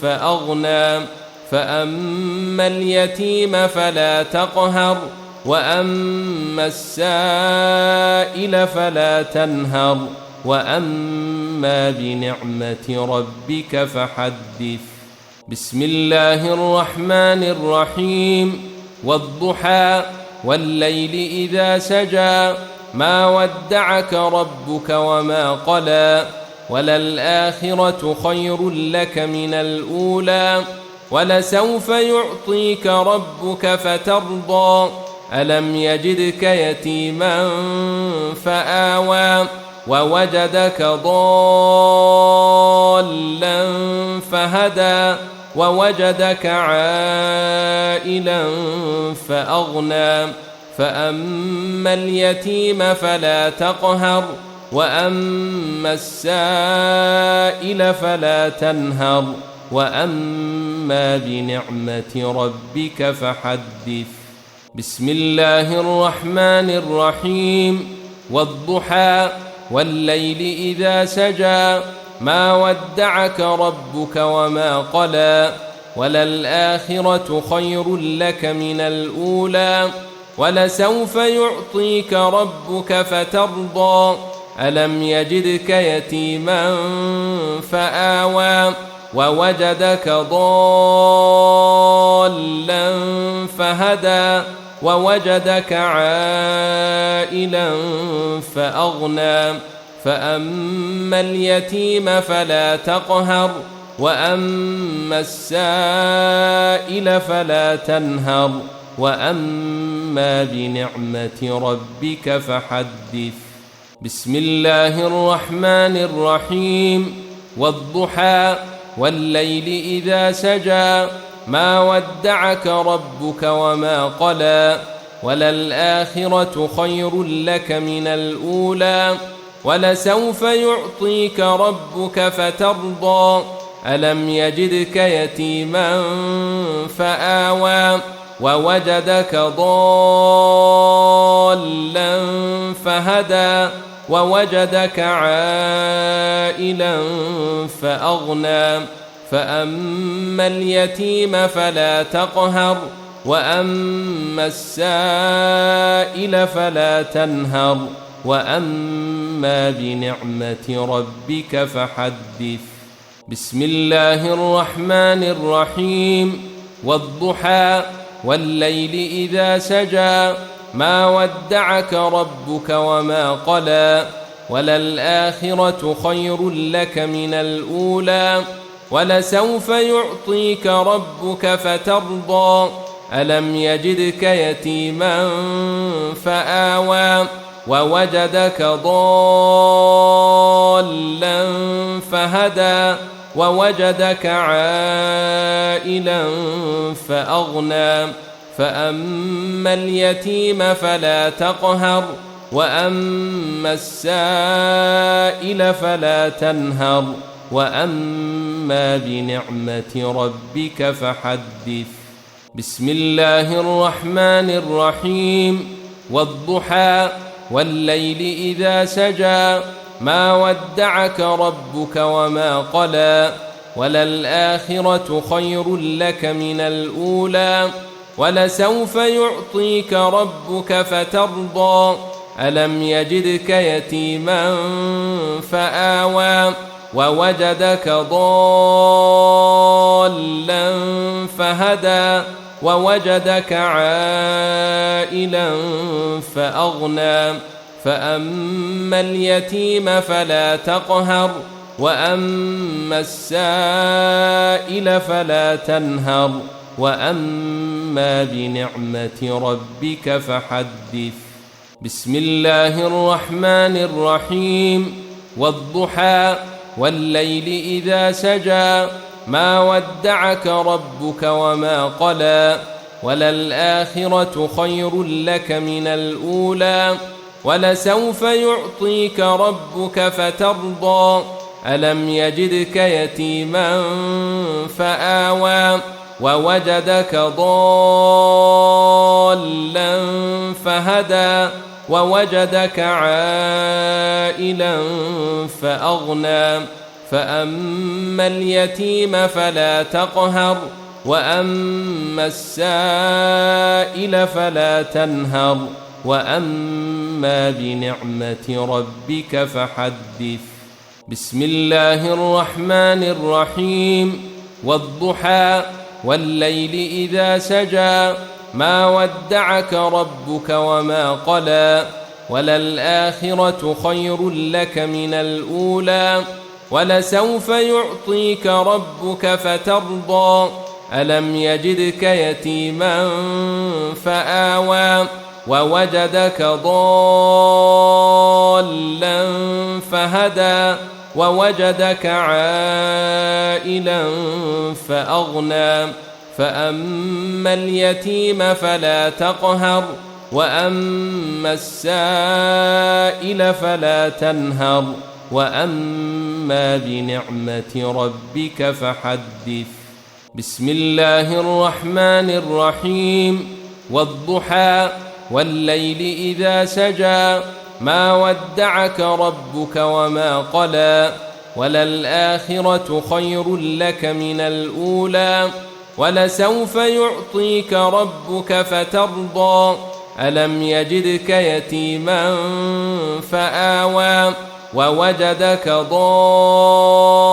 فأغنى فأما اليتيم فلا تقهر وأما السائل فلا تنهر وأما بنعمة ربك فحدث. بسم الله الرحمن الرحيم. والضحى والليل إذا سجى ما ودعك ربك وما قلى وللآخرة خير لك من الأولى ولسوف يعطيك ربك فترضى ألم يجدك يتيما فآوى ووجدك ضالا فهدى ووجدك عائلا فأغنى فأما اليتيم فلا تقهر وأما السائل فلا تنهر وأما بنعمة ربك فحدث. بسم الله الرحمن الرحيم. والضحى والليل إذا سجى ما ودعك ربك وما قلى وللآخرة خير لك من الأولى ولسوف يعطيك ربك فترضى ألم يجدك يتيما فآوى ووجدك ضالا فهدى ووجدك عائلا فأغنى فأما اليتيم فلا تقهر وأما السائل فلا تنهر وأما بنعمة ربك فحدث. بسم الله الرحمن الرحيم. والضحى والليل إذا سجى ما ودعك ربك وما قلى وللآخرة خير لك من الأولى ولسوف يعطيك ربك فترضى ألم يجدك يتيما فآوى ووجدك ضالا فهدى ووجدك عائلا فأغنى فأما اليتيم فلا تقهر وأما السائل فلا تنهر وأما بنعمة ربك فحدث. بسم الله الرحمن الرحيم. والضحى والليل إذا سجى ما ودعك ربك وما قلى وللآخرة خير لك من الأولى ولسوف يعطيك ربك فترضى ألم يجدك يتيما فآوى ووجدك ضالا فهدى ووجدك عائلا فأغنى فأما اليتيم فلا تقهر وأما السائل فلا تنهر وأما بنعمة ربك فحدث. بسم الله الرحمن الرحيم. والضحى والليل إذا سجى ما ودعك ربك وما قلى وللآخرة خير لك من الأولى ولسوف يعطيك ربك فترضى ألم يجدك يتيما فآوى ووجدك ضالا فهدى ووجدك عائلا فأغنى فأما اليتيم فلا تقهر وأما السائل فلا تنهر وأما بنعمة ربك فحدث. بسم الله الرحمن الرحيم. والضحى والليل إذا سجى ما ودعك ربك وما قلى وللآخرة خير لك من الأولى ولسوف يعطيك ربك فترضى ألم يجدك يتيما فآوى ووجدك ضالا فهدى ووجدك عائلا فأغنى فأما اليتيم فلا تقهر وأما السائل فلا تنهر وأما بنعمة ربك فحدث. بسم الله الرحمن الرحيم. والضحى والليل إذا سجى ما ودعك ربك وما قلى وللآخرة خير لك من الأولى ولسوف يعطيك ربك فترضى ألم يجدك يتيما فآوى ووجدك ضالا فهدى ووجدك عائلا فأغنى فأما اليتيم فلا تقهر وأما السائل فلا تنهر وأما بنعمة ربك فحدث. بسم الله الرحمن الرحيم. والضحى والليل إذا سجى ما ودعك ربك وما قلى وللآخرة خير لك من الأولى ولسوف يعطيك ربك فترضى ألم يجدك يتيما فآوى ووجدك ضالا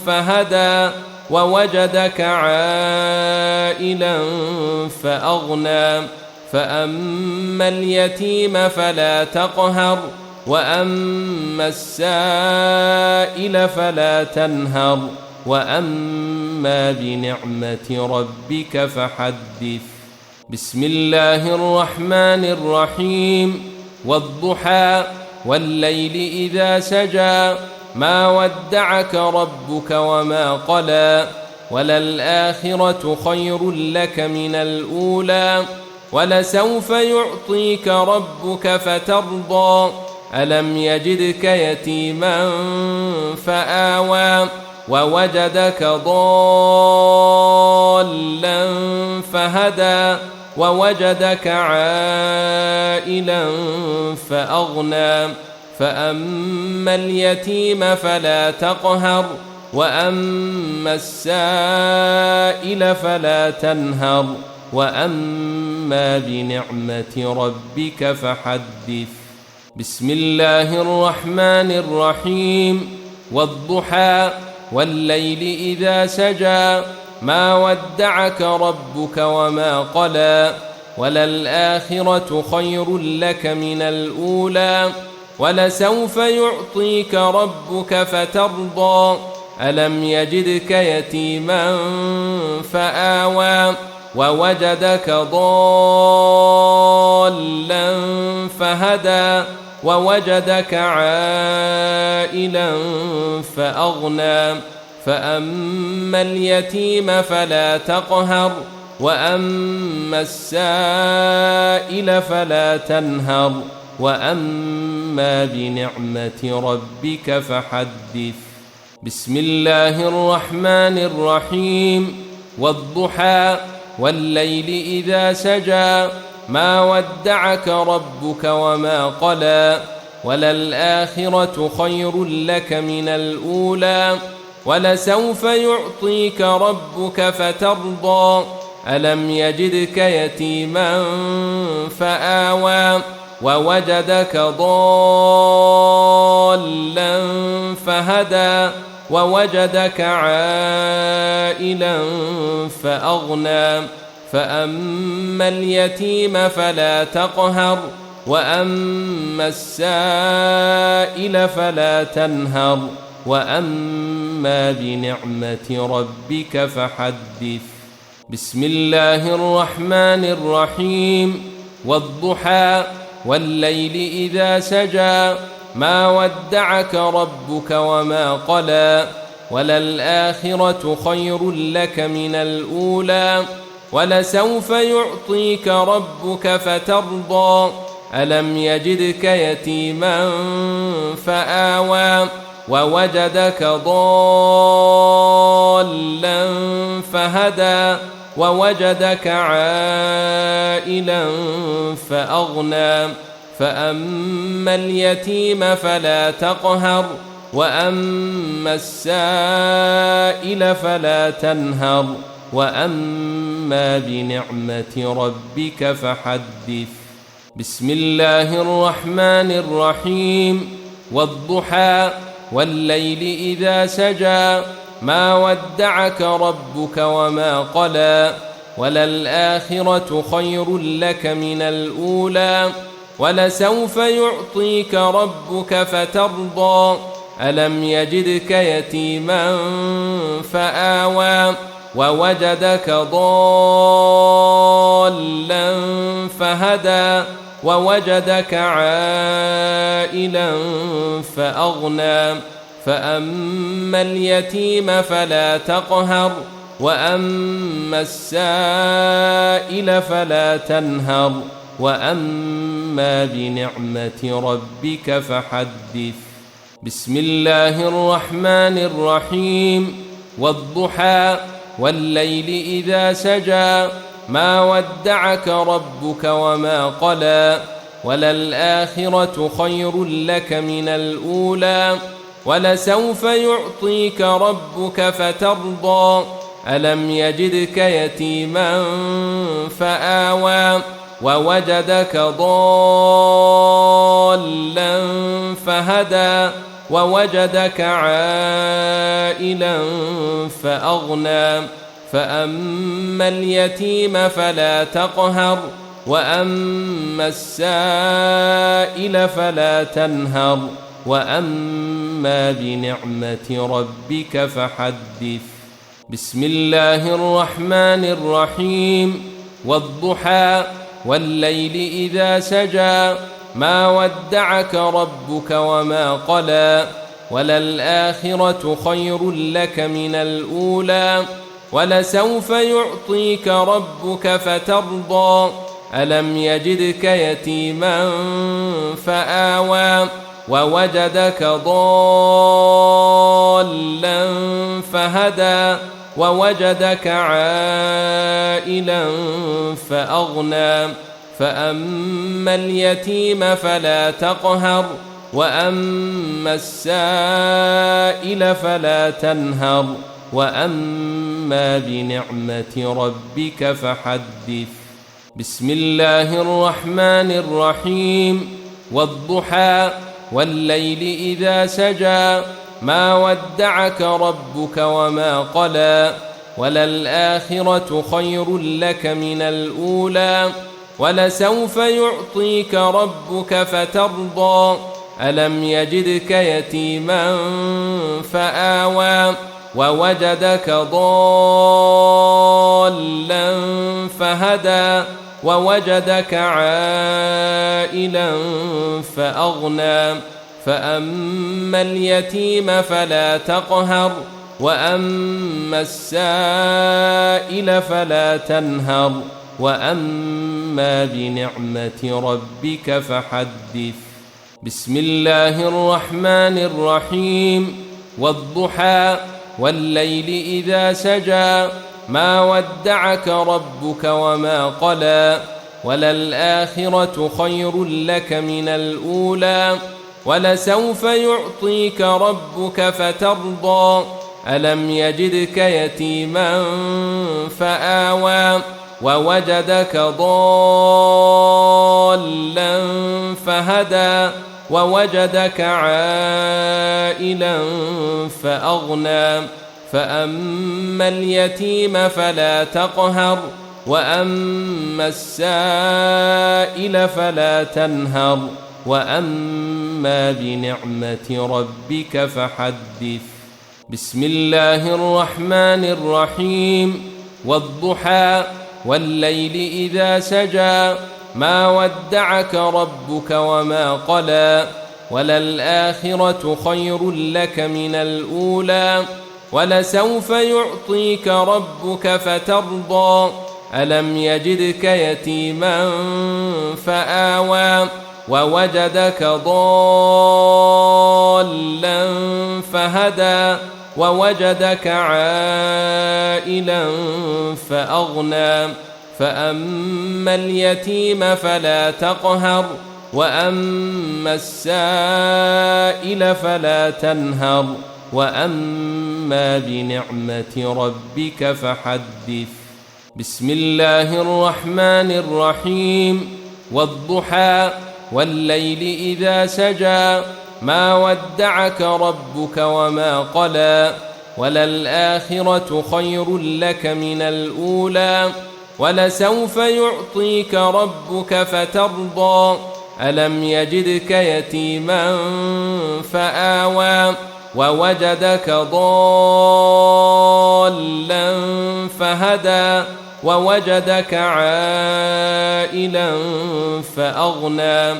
فهدى ووجدك عائلا فأغنى فأما اليتيم فلا تقهر وأما السائل فلا تنهر وأما بنعمة ربك فحدث. بسم الله الرحمن الرحيم. والضحى والليل إذا سجى ما ودعك ربك وما قلى وللآخرة خير لك من الأولى ولسوف يعطيك ربك فترضى ألم يجدك يتيما فآوى ووجدك ضالا فهدى ووجدك عائلا فأغنى فأما اليتيم فلا تقهر وأما السائل فلا تنهر وأما بنعمة ربك فحدث. بسم الله الرحمن الرحيم. والضحى والليل إذا سجى ما ودعك ربك وما قلى وللآخرة خير لك من الأولى ولسوف يعطيك ربك فترضى ألم يجدك يتيما فآوى ووجدك ضالا فهدى ووجدك عائلا فأغنى فأما اليتيم فلا تقهر وأما السائل فلا تنهر وأما بنعمة ربك فحدث. بسم الله الرحمن الرحيم. والضحى والليل إذا سجى ما ودعك ربك وما قلى وللآخرة خير لك من الأولى ولسوف يعطيك ربك فترضى ألم يجدك يتيما فآوى ووجدك ضالا فهدى ووجدك عائلا فأغنى فأما اليتيم فلا تقهر وأما السائل فلا تنهر وأما بنعمة ربك فحدث. بسم الله الرحمن الرحيم. والضحى والليل إذا سجى ما ودعك ربك وما قلى وللآخرة خير لك من الأولى ولسوف يعطيك ربك فترضى ألم يجدك يتيما فآوى ووجدك ضالا فهدى ووجدك عائلا فأغنى فأما اليتيم فلا تقهر وأما السائل فلا تنهر وأما بنعمة ربك فحدث. بسم الله الرحمن الرحيم. والضحى والليل إذا سجى ما ودعك ربك وما قلى وللآخرة خير لك من الأولى ولسوف يعطيك ربك فترضى ألم يجدك يتيما فآوى ووجدك ضالا فهدى ووجدك عائلا فأغنى فأما اليتيم فلا تقهر وأما السائل فلا تنهر وأما بنعمة ربك فحدث. بسم الله الرحمن الرحيم. والضحى والليل إذا سجى ما ودعك ربك وما قلى وللآخرة خير لك من الأولى ولسوف يعطيك ربك فترضى ألم يجدك يتيما فآوى ووجدك ضالا فهدى ووجدك عائلا فأغنى فأما اليتيم فلا تقهر وأما السائل فلا تنهر وأما بنعمة ربك فحدث. بسم الله الرحمن الرحيم. والضحى والليل إذا سجى ما ودعك ربك وما قلى وللآخرة خير لك من الأولى ولسوف يعطيك ربك فترضى ألم يجدك يتيما فآوى ووجدك ضالا فهدى ووجدك عائلا فأغنى فأما اليتيم فلا تقهر وأما السائل فلا تنهر وأما بنعمة ربك فحدث. بسم الله الرحمن الرحيم. والضحى والليل إذا سجى ما ودعك ربك وما قلى وللآخرة خير لك من الأولى ولسوف يعطيك ربك فترضى ألم يجدك يتيما فآوى ووجدك ضالا فهدى ووجدك عائلا فأغنى فأما اليتيم فلا تقهر وأما السائل فلا تنهر وأما بنعمة ربك فحدث. بسم الله الرحمن الرحيم. والضحى والليل إذا سجى ما ودعك ربك وما قلى وللآخرة خير لك من الأولى ولسوف يعطيك ربك فترضى ألم يجدك يتيما فآوى ووجدك ضالا فهدى ووجدك عائلا فأغنى فأما اليتيم فلا تقهر وأما السائل فلا تنهر وأما بنعمة ربك فحدث. بسم الله الرحمن الرحيم. والضحى والليل إذا سجى ما ودعك ربك وما قلى وللآخرة خير لك من الأولى ولسوف يعطيك ربك فترضى ألم يجدك يتيما فآوى ووجدك ضالا فهدى ووجدك عائلا فأغنى فأما اليتيم فلا تقهر وأما السائل فلا تنهر وأما بنعمة ربك فحدث. بسم الله الرحمن الرحيم. والضحى والليل إذا سجى ما ودعك ربك وما قلى وللآخرة خير لك من الأولى ولسوف يعطيك ربك فترضى ألم يجدك يتيما فآوى ووجدك ضالا فهدى ووجدك عائلا فأغنى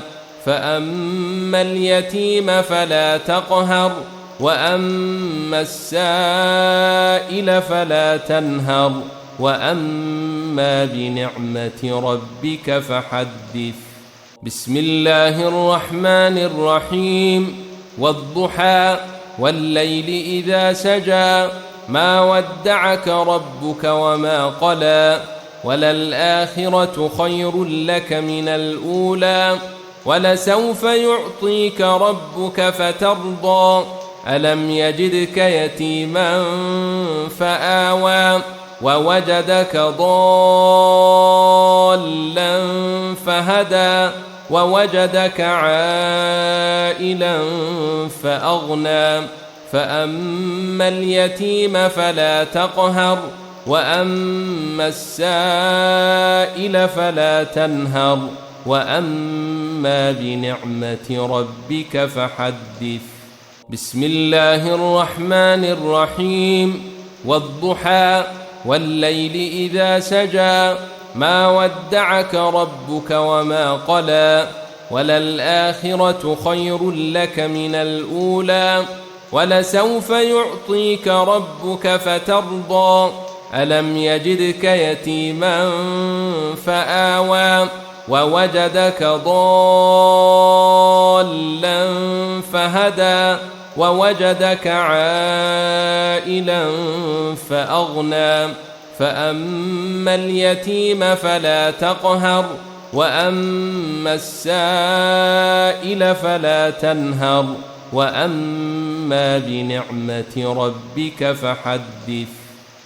فأما اليتيم فلا تقهر وأما السائل فلا تنهر وأما بنعمة ربك فحدث. بسم الله الرحمن الرحيم. والضحى والليل إذا سجى ما ودعك ربك وما قلى وللآخرة خير لك من الأولى ولسوف يعطيك ربك فترضى ألم يجدك يتيما فآوى ووجدك ضالا فهدى ووجدك عائلا فأغنى فأما اليتيم فلا تقهر وأما السائل فلا تنهر وأما بنعمة ربك فحدث. بسم الله الرحمن الرحيم. والضحى والليل إذا سجى ما ودعك ربك وما قلى وللآخرة خير لك من الأولى ولسوف يعطيك ربك فترضى ألم يجدك يتيما فآوى ووجدك ضالا فهدى ووجدك عائلا فأغنى فأما اليتيم فلا تقهر وأما السائل فلا تنهر وأما بنعمة ربك فحدث.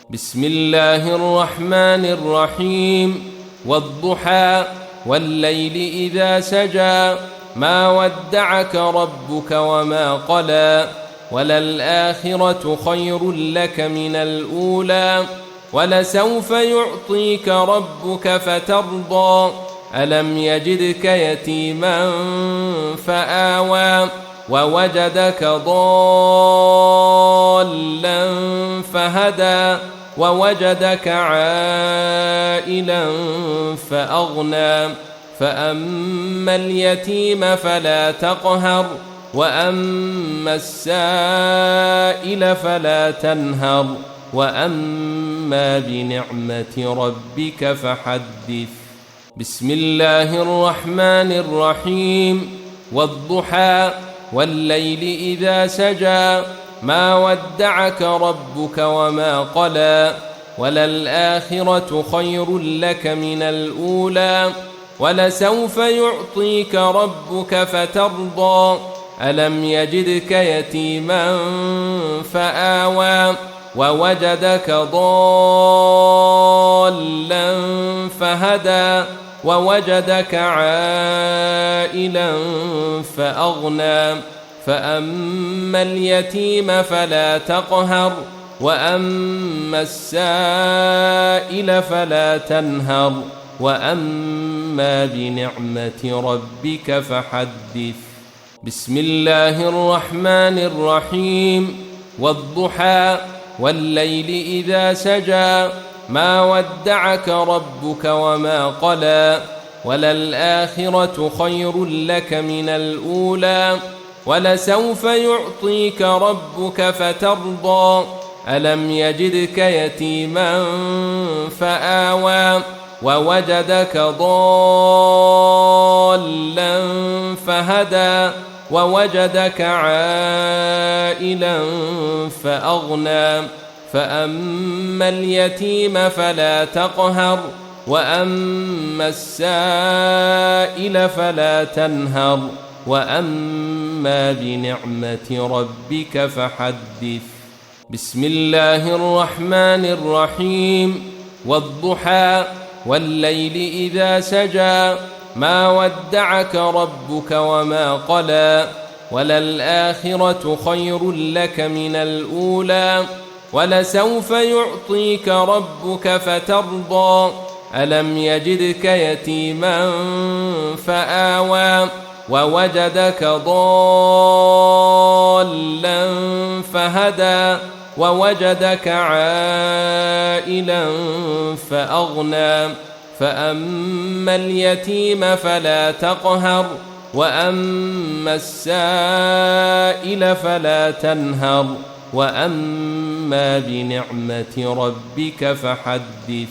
بسم الله الرحمن الرحيم. والضحى والليل إذا سجى ما ودعك ربك وما قلى وللآخرة خير لك من الأولى ولسوف يعطيك ربك فترضى ألم يجدك يتيما فآوى ووجدك ضالا فهدى ووجدك عائلا فأغنى فأما اليتيم فلا تقهر وأما السائل فلا تنهر وأما بنعمة ربك فحدث. بسم الله الرحمن الرحيم. والضحى والليل إذا سجى ما ودعك ربك وما قلى وللآخرة خير لك من الأولى ولسوف يعطيك ربك فترضى ألم يجدك يتيما فآوى ووجدك ضالا فهدى ووجدك عائلا فأغنى فأما اليتيم فلا تقهر وأما السائل فلا تنهر وأما بنعمة ربك فحدث. بسم الله الرحمن الرحيم. والضحى والليل إذا سجى ما ودعك ربك وما قلى وللآخرة خير لك من الأولى ولسوف يعطيك ربك فترضى ألم يجدك يتيما فآوى ووجدك ضالا فهدى ووجدك عائلا فأغنى فأما اليتيم فلا تقهر وأما السائل فلا تنهر وأما بنعمة ربك فحدث. بسم الله الرحمن الرحيم. والضحى والليل إذا سجى ما ودعك ربك وما قلى وللآخرة خير لك من الأولى ولسوف يعطيك ربك فترضى ألم يجدك يتيما فآوى ووجدك ضالا فهدى ووجدك عائلا فأغنى فأما اليتيم فلا تقهر وأما السائل فلا تنهر وأما بنعمة ربك فحدث.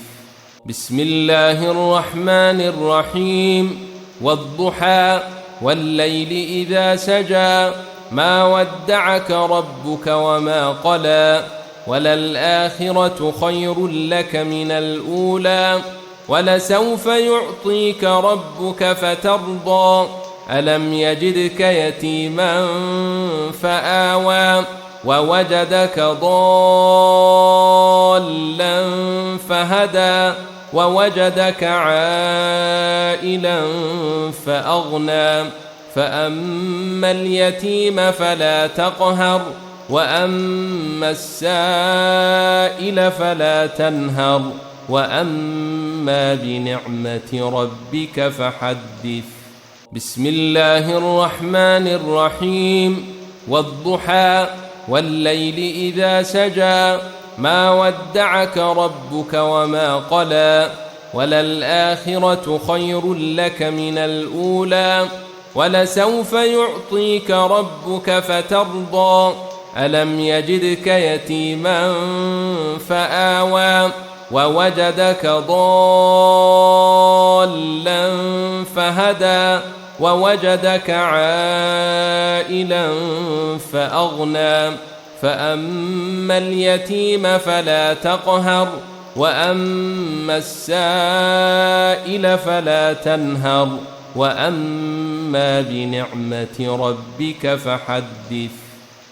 بسم الله الرحمن الرحيم. والضحى والليل إذا سجى ما ودعك ربك وما قلى وللآخرة خير لك من الأولى ولسوف يعطيك ربك فترضى ألم يجدك يتيما فآوى ووجدك ضالا فهدى ووجدك عائلا فأغنى فأما اليتيم فلا تقهر وأما السائل فلا تنهر وأما بنعمة ربك فحدث. بسم الله الرحمن الرحيم. والضحى والليل إذا سجى ما ودعك ربك وما قلى وللآخرة خير لك من الأولى ولسوف يعطيك ربك فترضى ألم يجدك يتيما فآوى ووجدك ضالا فهدى ووجدك عائلا فأغنى فأما اليتيم فلا تقهر وأما السائل فلا تنهر وأما بنعمة ربك فحدث.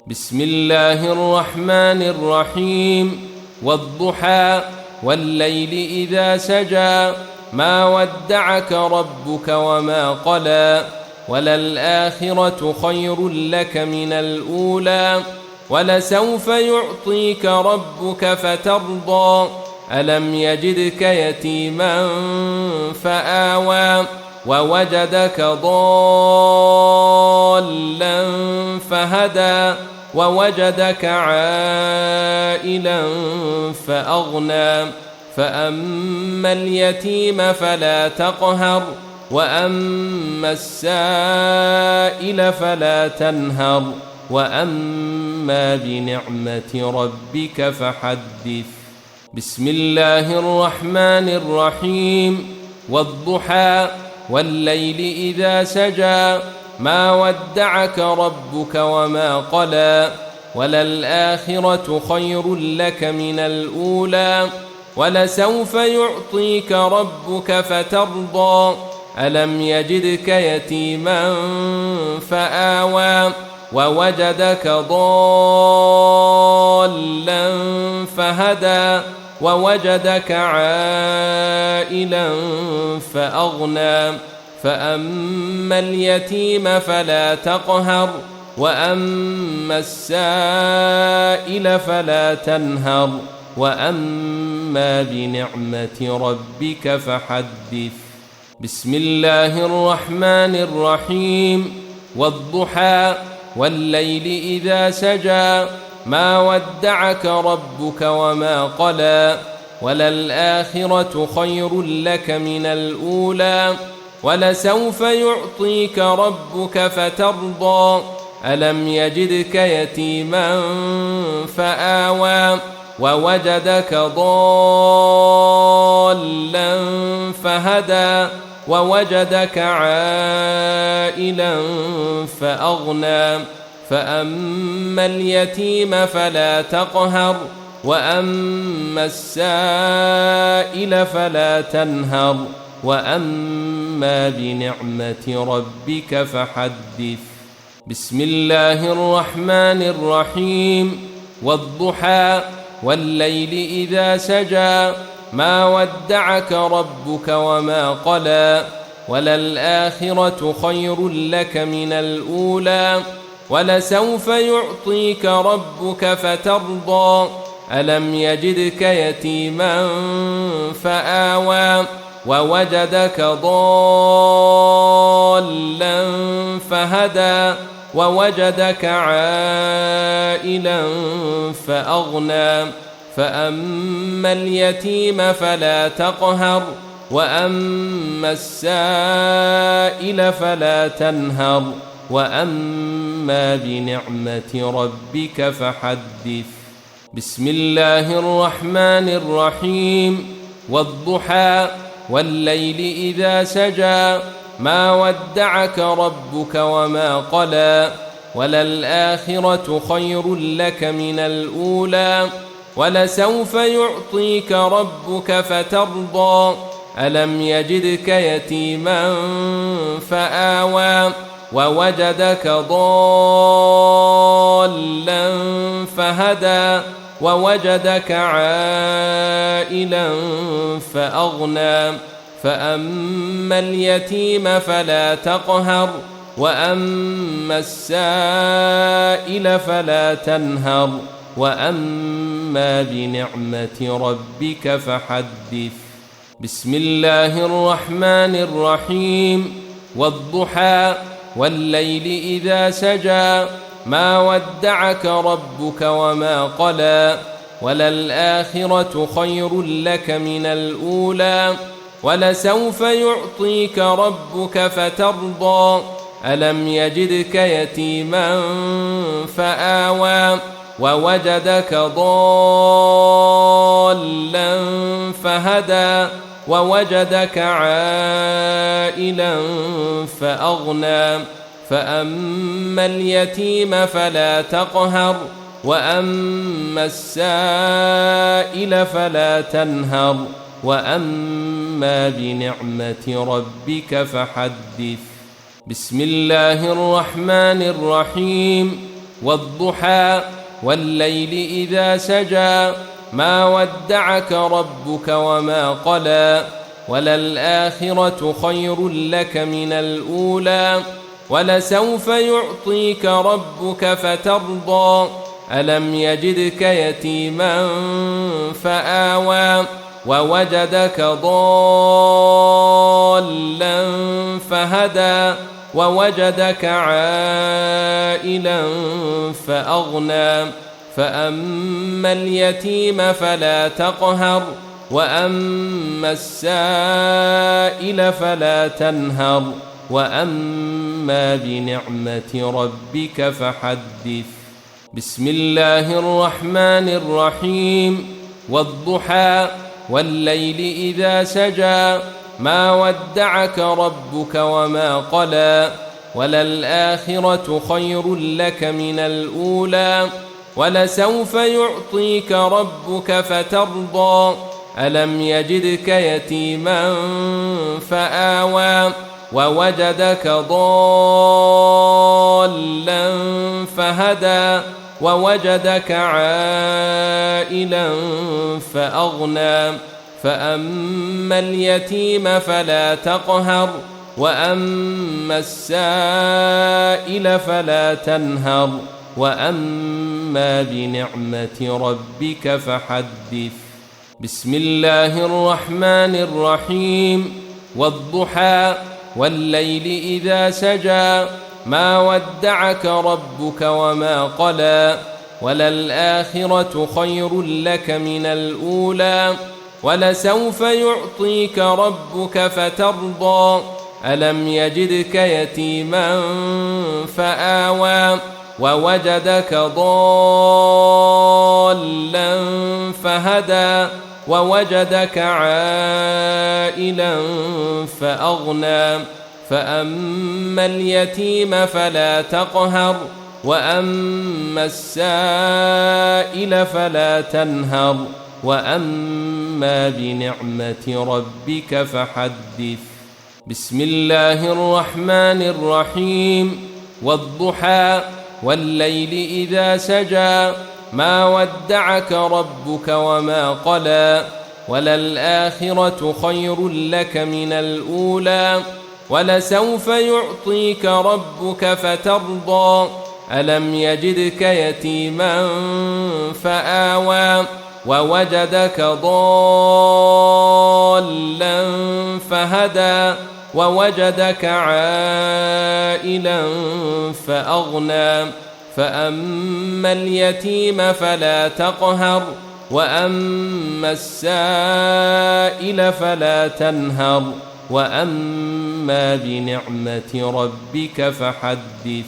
بسم الله الرحمن الرحيم. والضحى والليل إذا سجى ما ودعك ربك وما قلى وللآخرة خير لك من الأولى ولسوف يعطيك ربك فترضى ألم يجدك يتيما فآوى ووجدك ضالا فهدى ووجدك عائلا فأغنى فأما اليتيم فلا تقهر وأما السائل فلا تنهر وأما بنعمة ربك فحدث. بسم الله الرحمن الرحيم. والضحى والليل إذا سجى ما ودعك ربك وما قلى وللآخرة خير لك من الأولى ولسوف يعطيك ربك فترضى ألم يجدك يتيما فآوى ووجدك ضالا فهدى ووجدك عائلا فأغنى فأما اليتيم فلا تقهر وأما السائل فلا تنهر وأما بنعمة ربك فحدث. بسم الله الرحمن الرحيم. والضحى والليل إذا سجى ما ودعك ربك وما قلى وللآخرة خير لك من الأولى ولسوف يعطيك ربك فترضى ألم يجدك يتيما فآوى ووجدك ضالا فهدى ووجدك عائلا فأغنى فأما اليتيم فلا تقهر وأما السائل فلا تنهر وأما بنعمة ربك فحدث. بسم الله الرحمن الرحيم. والضحى والليل إذا سجى ما ودعك ربك وما قلى وللآخرة خير لك من الأولى ولسوف يعطيك ربك فترضى ألم يجدك يتيما فآوى ووجدك ضالا فهدى ووجدك عائلا فأغنى فأما اليتيم فلا تقهر وأما السائل فلا تنهر وأما بنعمة ربك فحدث. بسم الله الرحمن الرحيم. والضحى والليل إذا سجى ما ودعك ربك وما قلى وللآخرة خير لك من الأولى ولسوف يعطيك ربك فترضى ألم يجدك يتيما فآوى ووجدك ضالا فهدى ووجدك عائلا فأغنى فأما اليتيم فلا تقهر وأما السائل فلا تنهر وأما بنعمة ربك فحدث. بسم الله الرحمن الرحيم. والضحى والليل إذا سجى ما ودعك ربك وما قلى وللآخرة خير لك من الأولى ولسوف يعطيك ربك فترضى ألم يجدك يتيما فآوى ووجدك ضالا فهدى ووجدك عائلا فأغنى فأما اليتيم فلا تقهر وأما السائل فلا تنهر وأما بنعمة ربك فحدث. بسم الله الرحمن الرحيم. والضحى والليل إذا سجى ما ودعك ربك وما قلى وللآخرة خير لك من الأولى ولسوف يعطيك ربك فترضى ألم يجدك يتيما فآوى ووجدك ضالا فهدى ووجدك عائلا فأغنى فأما اليتيم فلا تقهر وأما السائل فلا تنهر وأما بنعمة ربك فحدث. بسم الله الرحمن الرحيم. والضحى والليل إذا سجى ما ودعك ربك وما قلى وللآخرة خير لك من الأولى ولسوف يعطيك ربك فترضى ألم يجدك يتيما فآوى ووجدك ضالا فهدى ووجدك عائلا فأغنى فأما اليتيم فلا تقهر وأما السائل فلا تنهر وأما بنعمة ربك فحدث. بسم الله الرحمن الرحيم. والضحى والليل إذا سجى ما ودعك ربك وما قلى وللآخرة خير لك من الأولى ولسوف يعطيك ربك فترضى ألم يجدك يتيما فآوى ووجدك ضالا فهدى ووجدك عائلا فأغنى فأما اليتيم فلا تقهر وأما السائل فلا تنهر وأما بنعمة ربك فحدث. بسم الله الرحمن الرحيم. والضحى والليل إذا سجى ما ودعك ربك وما قلى وللآخرة خير لك من الأولى ولسوف يعطيك ربك فترضى ألم يجدك يتيما فآوى ووجدك ضالا فهدى ووجدك عائلا فأغنى فأما اليتيم فلا تقهر وأما السائل فلا تنهر وأما بنعمة ربك فحدث.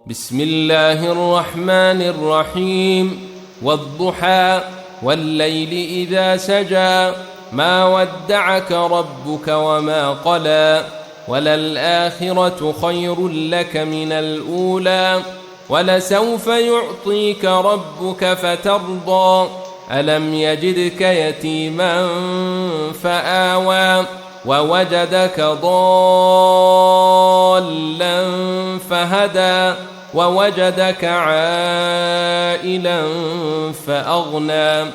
بسم الله الرحمن الرحيم. والضحى والليل إذا سجى ما ودعك ربك وما قلى وللآخرة خير لك من الأولى ولسوف يعطيك ربك فترضى ألم يجدك يتيما فآوى ووجدك ضالا فهدى ووجدك عائلا فأغنى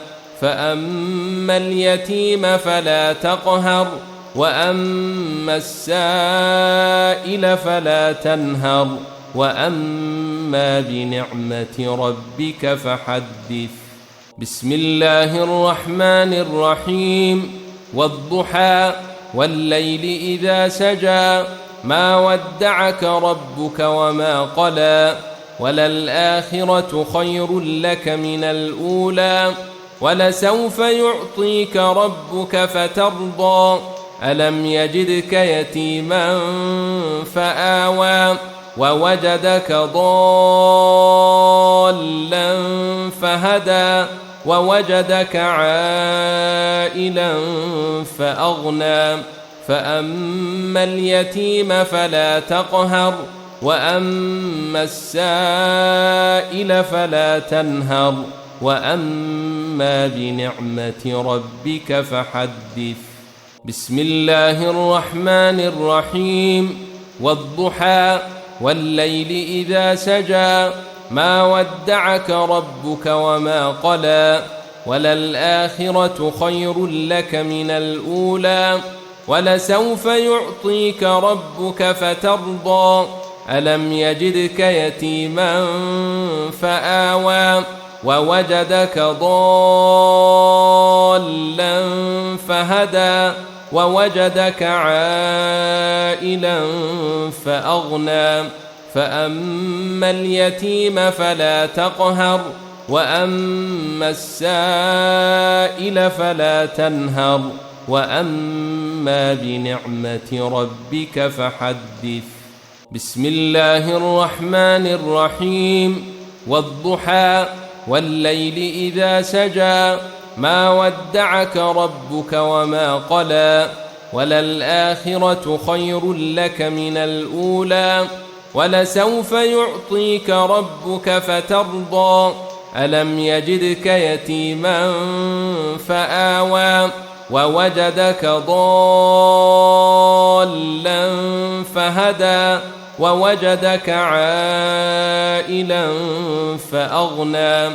فأما اليتيم فلا تقهر وأما السائل فلا تنهر وأما بنعمة ربك فحدث. بسم الله الرحمن الرحيم. والضحى والليل إذا سجى ما ودعك ربك وما قلى وللآخرة خير لك من الأولى ولسوف يعطيك ربك فترضى ألم يجدك يتيما فآوى ووجدك ضالا فهدى ووجدك عائلا فأغنى فأما اليتيم فلا تقهر وأما السائل فلا تنهر وأما بنعمة ربك فحدث. بسم الله الرحمن الرحيم. والضحى والليل إذا سجى ما ودعك ربك وما قلى وللآخرة خير لك من الأولى ولسوف يعطيك ربك فترضى ألم يجدك يتيما فآوى ووجدك ضالا فهدى ووجدك عائلا فأغنى فأما اليتيم فلا تقهر وأما السائل فلا تنهر وأما بنعمة ربك فحدث. بسم الله الرحمن الرحيم. والضحى والليل إذا سجى ما ودعك ربك وما قلى وللآخرة خير لك من الأولى ولسوف يعطيك ربك فترضى ألم يجدك يتيما فآوى ووجدك ضالا فهدى ووجدك عائلا فأغنى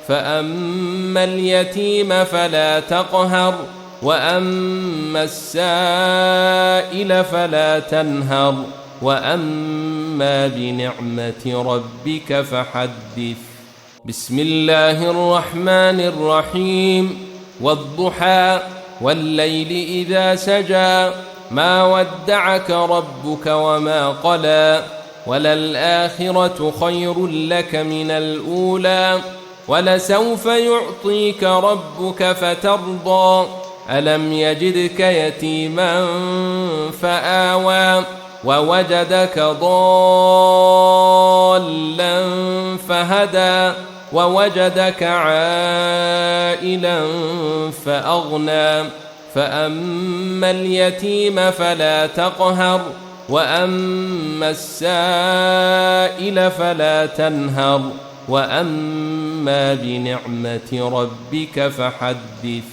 فأما اليتيم فلا تقهر وأما السائل فلا تنهر وأما بنعمة ربك فحدث. بسم الله الرحمن الرحيم. والضحى والليل إذا سجى ما ودعك ربك وما قلى وللآخرة خير لك من الأولى ولسوف يعطيك ربك فترضى ألم يجدك يتيما فآوى ووجدك ضالا فهدى ووجدك عائلا فأغنى فأما اليتيم فلا تقهر وأما السائل فلا تنهر وأما بنعمة ربك فحدث.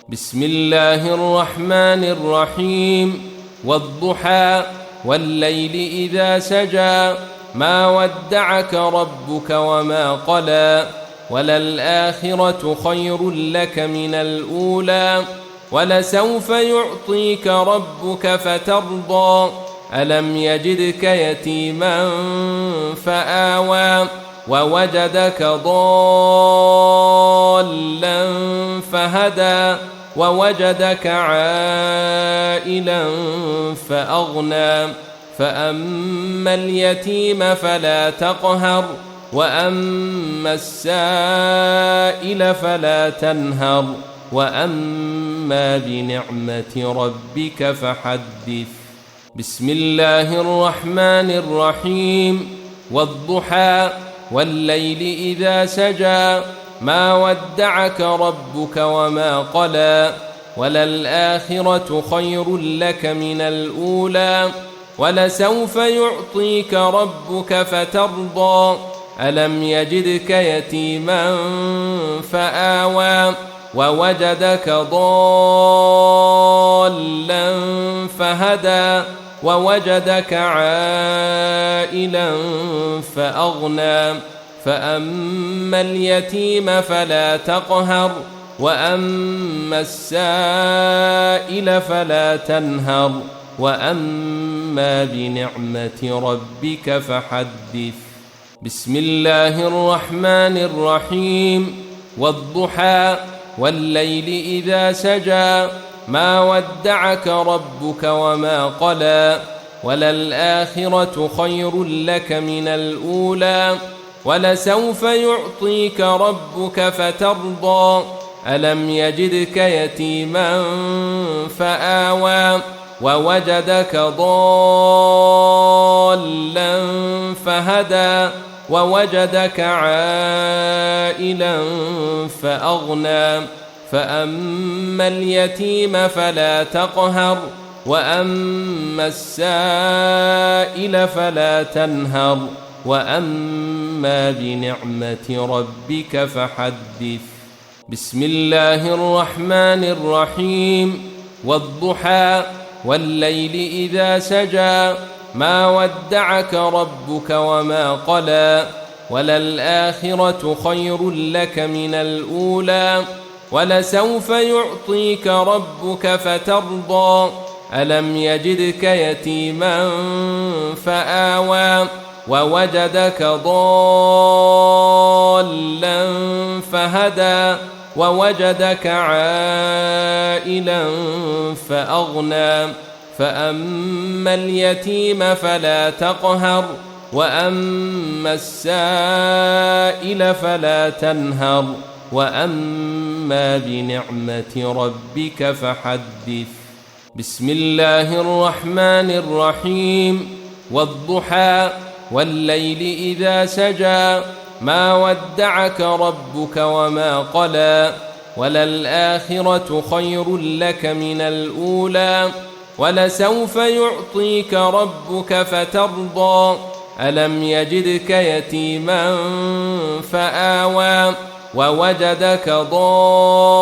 بسم الله الرحمن الرحيم. والضحى والليل إذا سجى ما ودعك ربك وما قلى وللآخرة خير لك من الأولى ولسوف يعطيك ربك فترضى ألم يجدك يتيما فآوى ووجدك ضالا فهدى ووجدك عائلا فأغنى فأما اليتيم فلا تقهر وأما السائل فلا تنهر وأما بنعمة ربك فحدث. بسم الله الرحمن الرحيم. والضحى والليل إذا سجى ما ودعك ربك وما قلى وللآخرة خير لك من الأولى ولسوف يعطيك ربك فترضى ألم يجدك يتيما فآوى ووجدك ضالا فهدى ووجدك عائلا فأغنى فأما اليتيم فلا تقهر وأما السائل فلا تنهر وأما بنعمة ربك فحدث. بسم الله الرحمن الرحيم. والضحى والليل إذا سجى ما ودعك ربك وما قلى وللآخرة خير لك من الأولى ولسوف يعطيك ربك فترضى ألم يجدك يتيما فآوى ووجدك ضالا فهدى ووجدك عائلا فأغنى فأما اليتيم فلا تقهر وأما السائل فلا تنهر وأما بنعمة ربك فحدث. بسم الله الرحمن الرحيم. والضحى والليل إذا سجى ما ودعك ربك وما قلى وللآخرة خير لك من الأولى ولسوف يعطيك ربك فترضى ألم يجدك يتيما فآوى ووجدك ضالا فهدى ووجدك عائلا فأغنى فأما اليتيم فلا تقهر وأما السائل فلا تنهر وأما بنعمة ربك فحدث. بسم الله الرحمن الرحيم. والضحى والليل إذا سجى ما ودعك ربك وما قلى وللآخرة خير لك من الأولى ولسوف يعطيك ربك فترضى ألم يجدك يتيما فآوى ووجدك ضالا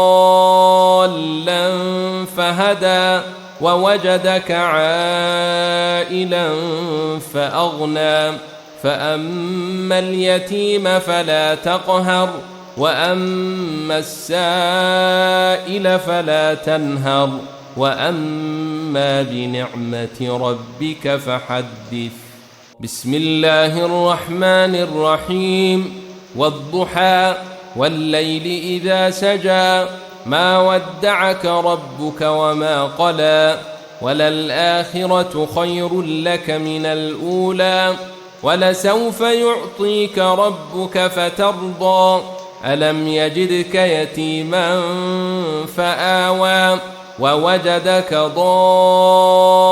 فهدى ووجدك عائلا فأغنى فأما اليتيم فلا تقهر وأما السائل فلا تنهر وأما بنعمة ربك فحدث. بسم الله الرحمن الرحيم. والضحى والليل إذا سجى ما ودعك ربك وما قلى وللآخرة خير لك من الأولى ولسوف يعطيك ربك فترضى ألم يجدك يتيما فآوى ووجدك ضالا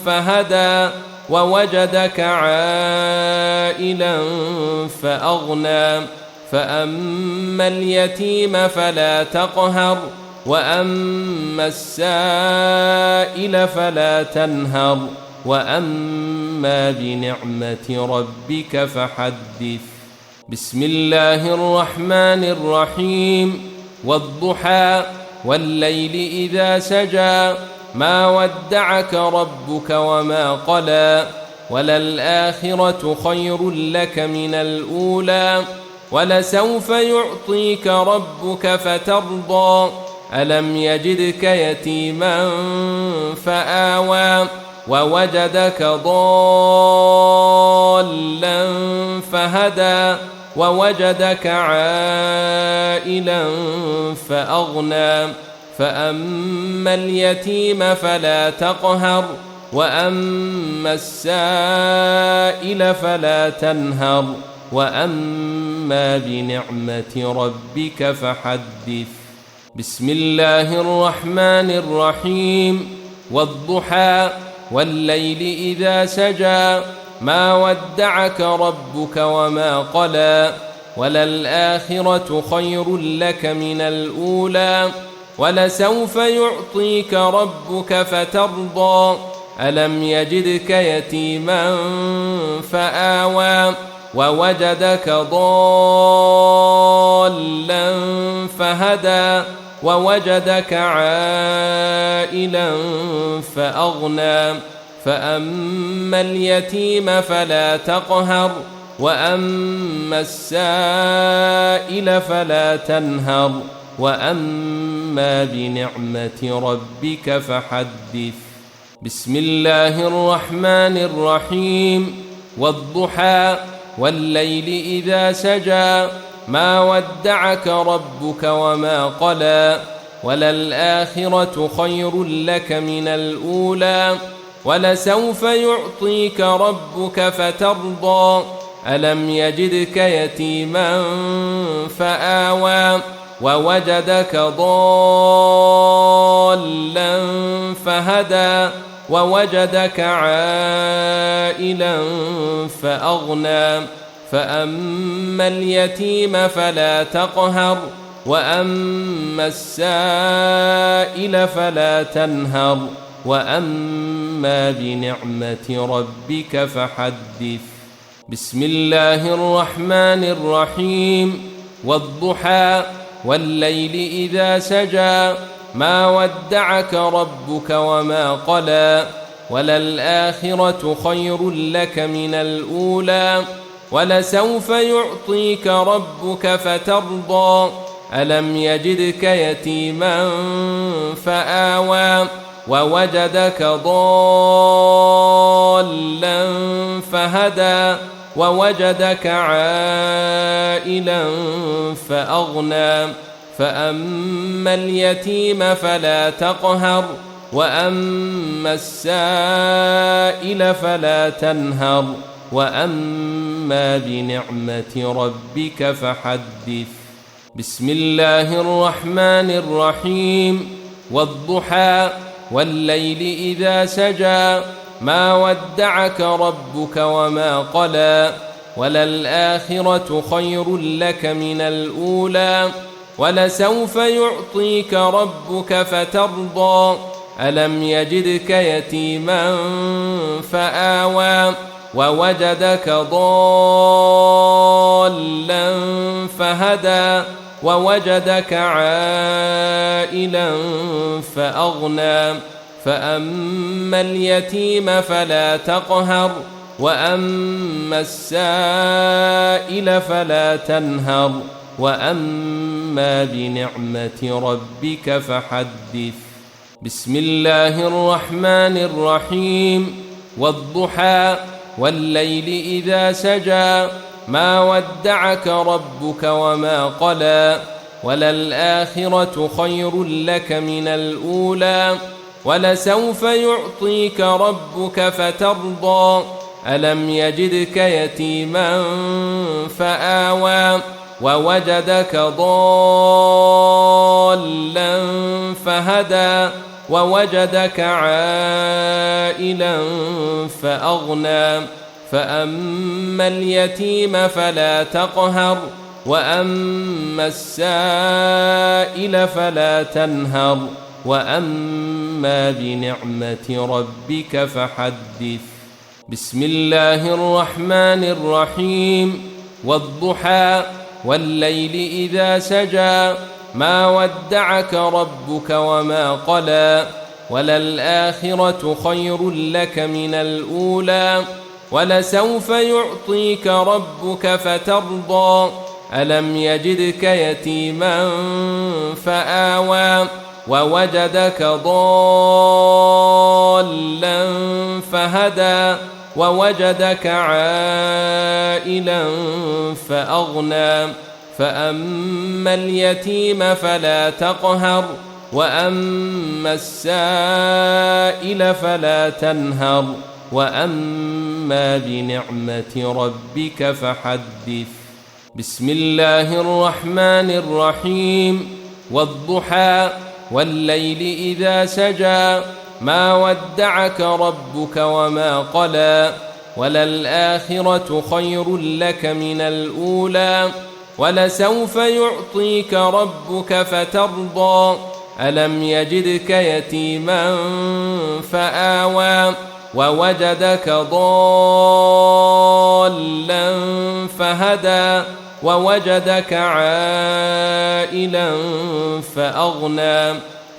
فهدى ووجدك عائلا فأغنى فأما اليتيم فلا تقهر وأما السائل فلا تنهر وأما بنعمة ربك فحدث. بسم الله الرحمن الرحيم. والضحى والليل إذا سجى ما ودعك ربك وما قلى وللآخرة خير لك من الأولى ولسوف يعطيك ربك فترضى ألم يجدك يتيما فآوى ووجدك ضالا فهدى ووجدك عائلا فأغنى فأما اليتيم فلا تقهر وأما السائل فلا تنهر وأما بنعمة ربك فحدث. بسم الله الرحمن الرحيم. والضحى والليل إذا سجى ما ودعك ربك وما قلى وللآخرة خير لك من الأولى ولسوف يعطيك ربك فترضى ألم يجدك يتيما فآوى ووجدك ضالا فهدى ووجدك عائلا فأغنى فأما اليتيم فلا تقهر وأما السائل فلا تنهر وأما بنعمة ربك فحدث. بسم الله الرحمن الرحيم. والضحى والليل إذا سجى ما ودعك ربك وما قلى وللآخرة خير لك من الأولى ولسوف يعطيك ربك فترضى ألم يجدك يتيما فآوى ووجدك ضالا فهدى ووجدك عائلا فأغنى فأما اليتيم فلا تقهر وأما السائل فلا تنهر وأما بنعمة ربك فحدث. بسم الله الرحمن الرحيم. والضحى والليل إذا سجى ما ودعك ربك وما قلى وللآخرة خير لك من الأولى ولسوف يعطيك ربك فترضى ألم يجدك يتيما فآوى ووجدك ضالا فهدى ووجدك عائلا فأغنى فأما اليتيم فلا تقهر وأما السائل فلا تنهر وأما بنعمة ربك فحدث. بسم الله الرحمن الرحيم. والضحى والليل إذا سجى ما ودعك ربك وما قلى وللآخرة خير لك من الأولى ولسوف يعطيك ربك فترضى ألم يجدك يتيما فآوى ووجدك ضالا فهدى ووجدك عائلا فأغنى فأما اليتيم فلا تقهر وأما السائل فلا تنهر وأما بنعمة ربك فحدث. بسم الله الرحمن الرحيم. والضحى والليل إذا سجى ما ودعك ربك وما قلى وللآخرة خير لك من الأولى ولسوف يعطيك ربك فترضى ألم يجدك يتيما فآوى ووجدك ضالا فهدى ووجدك عائلا فأغنى فأما اليتيم فلا تقهر وأما السائل فلا تنهر وأما بنعمة ربك فحدث. بسم الله الرحمن الرحيم. والضحى والليل إذا سجى ما ودعك ربك وما قلى وللآخرة خير لك من الأولى ولسوف يعطيك ربك فترضى ألم يجدك يتيما فآوى ووجدك ضالا فهدى ووجدك عائلا فأغنى فأما اليتيم فلا تقهر وأما السائل فلا تنهر وأما بنعمة ربك فحدث. بسم الله الرحمن الرحيم. والضحى والليل إذا سجى ما ودعك ربك وما قلى وللآخرة خير لك من الأولى ولسوف يعطيك ربك فترضى ألم يجدك يتيما فآوى ووجدك ضالا فهدى ووجدك عائلا فأغنى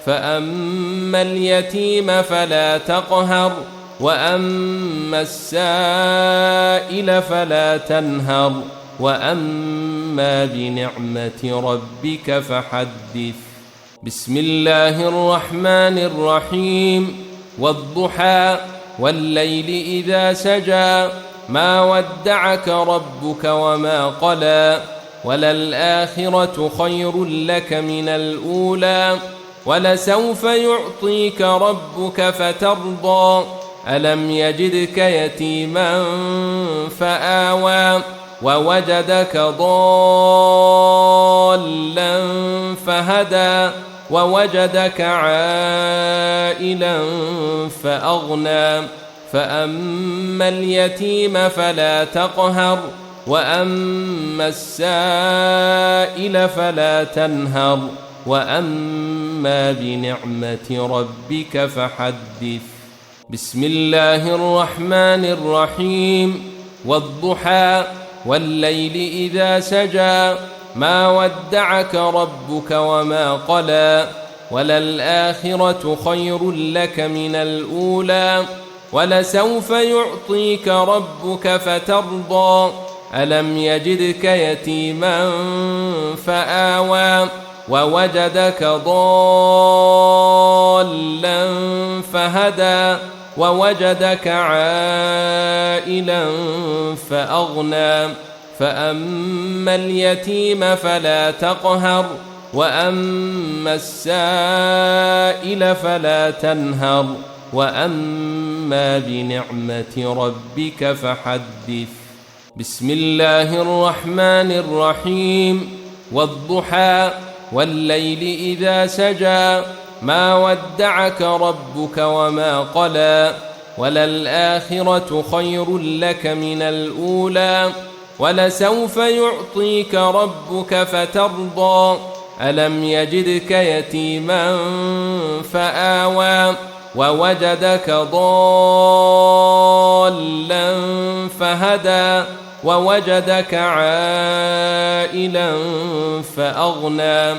فأما اليتيم فلا تقهر وأما السائل فلا تنهر وأما بنعمة ربك فحدث. بسم الله الرحمن الرحيم. والضحى والليل إذا سجى ما ودعك ربك وما قلى وللآخرة خير لك من الأولى ولسوف يعطيك ربك فترضى ألم يجدك يتيما فآوى ووجدك ضالا فهدى ووجدك عائلا فأغنى فأما اليتيم فلا تقهر وأما السائل فلا تنهر وأما بنعمة ربك فحدث. بسم الله الرحمن الرحيم. والضحى والليل إذا سجى ما ودعك ربك وما قلى وللآخرة خير لك من الأولى ولسوف يعطيك ربك فترضى ألم يجدك يتيما فآوى ووجدك ضالا فهدى ووجدك عائلا فأغنى فأما اليتيم فلا تقهر وأما السائل فلا تنهر وأما بنعمة ربك فحدث. بسم الله الرحمن الرحيم. والضحى والليل إذا سجى ما ودعك ربك وما قلى وللآخرة خير لك من الأولى ولسوف يعطيك ربك فترضى ألم يجدك يتيما فآوى ووجدك ضالا فهدى ووجدك عائلا فأغنى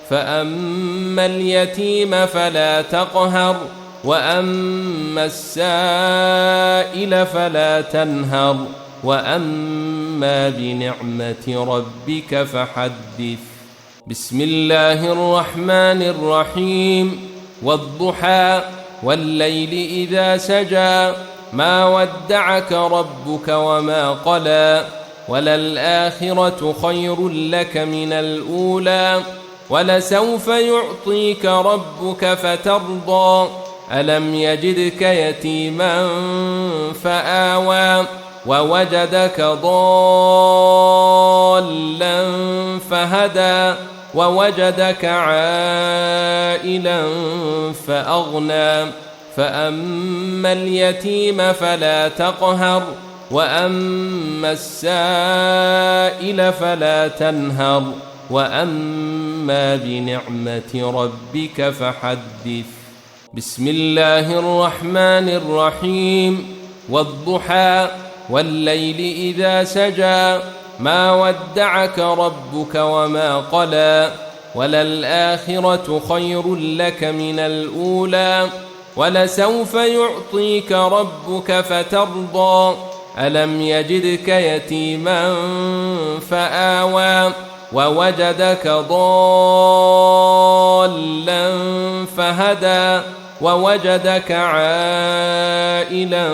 فأما اليتيم فلا تقهر وأما السائل فلا تنهر وأما بنعمة ربك فحدث. بسم الله الرحمن الرحيم. والضحى والليل إذا سجى ما ودعك ربك وما قلى وللآخرة خير لك من الأولى ولسوف يعطيك ربك فترضى ألم يجدك يتيما فآوى ووجدك ضالا فهدى ووجدك عائلا فأغنى فأما اليتيم فلا تقهر وأما السائل فلا تنهر وأما بنعمة ربك فحدث. بسم الله الرحمن الرحيم. والضحى والليل إذا سجى ما ودعك ربك وما قلى وللآخرة خير لك من الأولى ولسوف يعطيك ربك فترضى ألم يجدك يتيما فآوى ووجدك ضالا فهدى ووجدك عائلا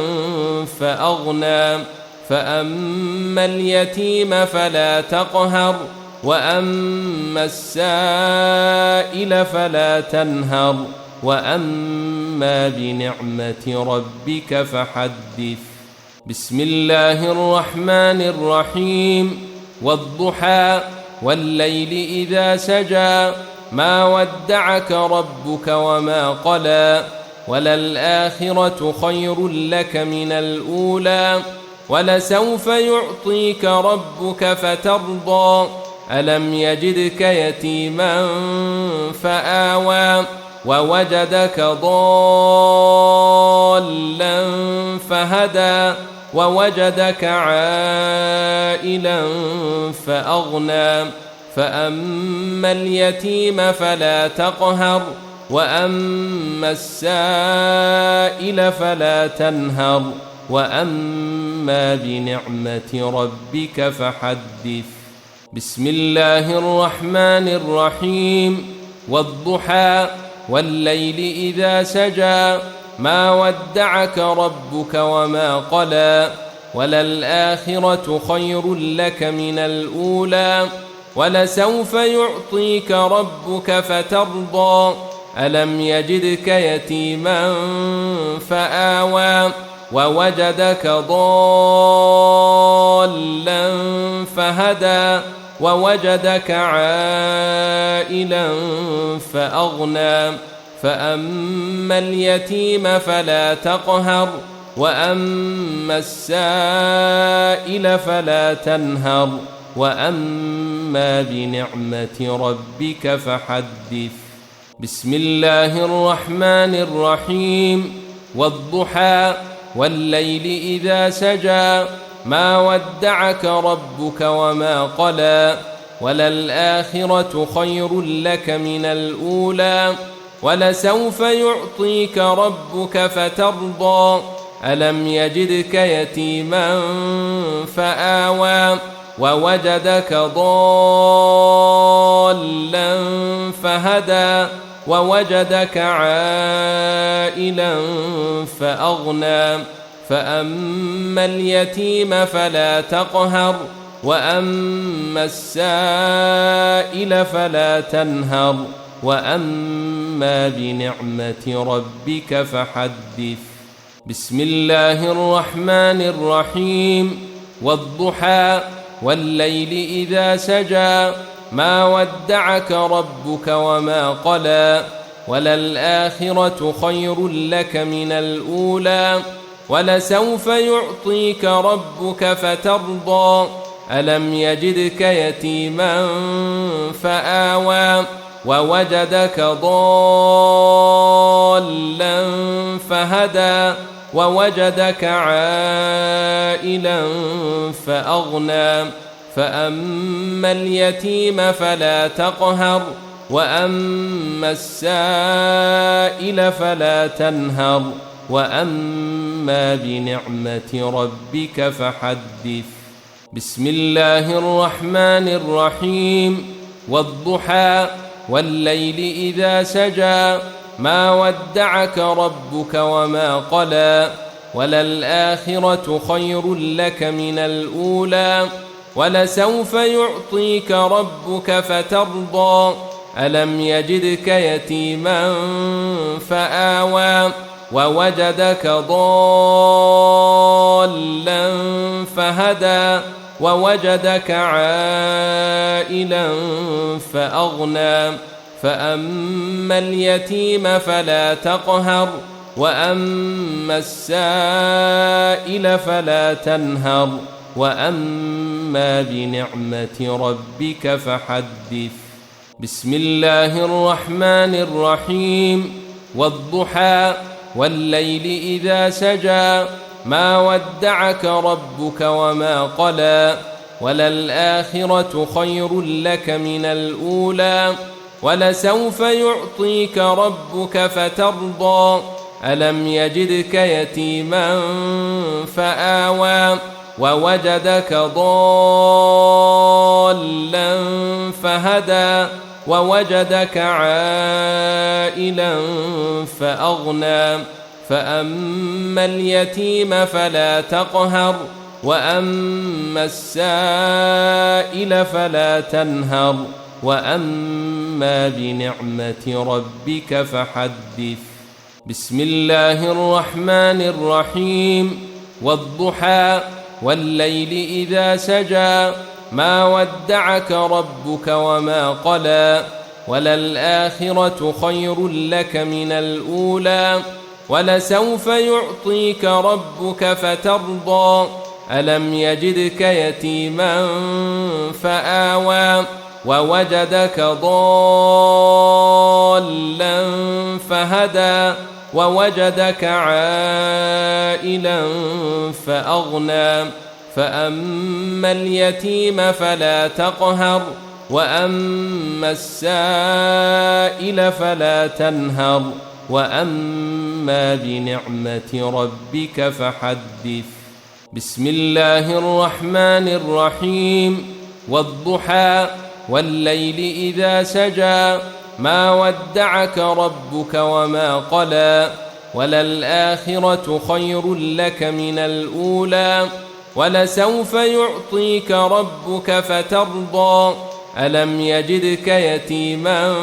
فأغنى فأما اليتيم فلا تقهر وأما السائل فلا تنهر وأما بنعمة ربك فحدث. بسم الله الرحمن الرحيم. والضحى والليل إذا سجى ما ودعك ربك وما قلى وللآخرة خير لك من الأولى ولسوف يعطيك ربك فترضى ألم يجدك يتيما فآوى ووجدك ضالا فهدى ووجدك عائلا فأغنى فأما اليتيم فلا تقهر وأما السائل فلا تنهر وأما بنعمة ربك فحدث. بسم الله الرحمن الرحيم. والضحى والليل إذا سجى ما ودعك ربك وما قلى وللآخرة خير لك من الأولى ولسوف يعطيك ربك فترضى ألم يجدك يتيما فآوى ووجدك ضالا فهدى ووجدك عائلا فأغنى فأما اليتيم فلا تقهر وأما السائل فلا تنهر وأما بنعمة ربك فحدث. بسم الله الرحمن الرحيم. والضحى والليل إذا سجى ما ودعك ربك وما قلى وللآخرة خير لك من الأولى ولسوف يعطيك ربك فترضى ألم يجدك يتيما فآوى ووجدك ضالا فهدى ووجدك عائلا عائلا فأغنى فأما اليتيم فلا تقهر وأما السائل فلا تنهر وأما بنعمة ربك فحدث. بسم الله الرحمن الرحيم. والضحى والليل إذا سجى ما ودعك ربك وما قلى وللآخرة خير لك من الأولى ولسوف يعطيك ربك فترضى ألم يجدك يتيما فآوى ووجدك ضالا فهدى ووجدك عائلا فأغنى فأما اليتيم فلا تقهر وأما السائل فلا تنهر وأما بنعمة ربك فحدث. بسم الله الرحمن الرحيم. والضحى والليل إذا سجى ما ودعك ربك وما قلى وللآخرة خير لك من الأولى ولسوف يعطيك ربك فترضى ألم يجدك يتيما فآوى ووجدك ضالا فهدى ووجدك عائلا فأغنى فأما اليتيم فلا تقهر وأما السائل فلا تنهر وأما بنعمة ربك فحدث. بسم الله الرحمن الرحيم. والضحى والليل إذا سجى ما ودعك ربك وما قلى وللآخرة خير لك من الأولى ولسوف يعطيك ربك فترضى ألم يجدك يتيما فآوى ووجدك ضالا فهدى ووجدك عائلا فأغنى فأما اليتيم فلا تقهر وأما السائل فلا تنهر وأما بنعمة ربك فحدث. بسم الله الرحمن الرحيم. والضحى والليل إذا سجى ما ودعك ربك وما قلى وللآخرة خير لك من الأولى ولسوف يعطيك ربك فترضى ألم يجدك يتيما فآوى ووجدك ضالا فهدى ووجدك عائلا فأغنى فأما اليتيم فلا تقهر وأما السائل فلا تنهر وأما بنعمة ربك فحدث. بسم الله الرحمن الرحيم. والضحى والليل إذا سجى ما ودعك ربك وما قلى وللآخرة خير لك من الأولى ولسوف يعطيك ربك فترضى ألم يجدك يتيما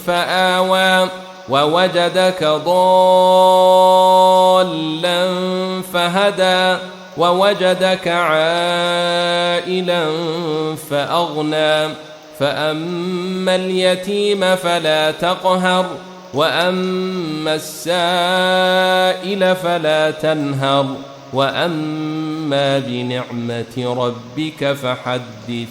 فآوى ووجدك ضالا فهدى ووجدك عائلا فأغنى فأما اليتيم فلا تقهر وأما السائل فلا تنهر وأما بنعمة ربك فحدث.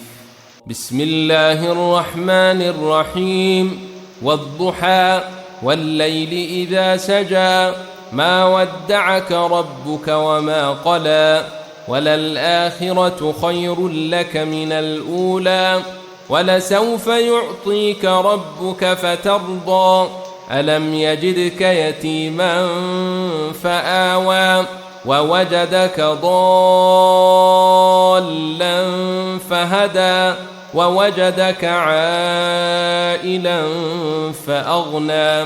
بسم الله الرحمن الرحيم. والضحى والليل إذا سجى ما ودعك ربك وما قلى وللآخرة خير لك من الأولى ولسوف يعطيك ربك فترضى ألم يجدك يتيما فآوى ووجدك ضالا فهدى ووجدك عائلا فأغنى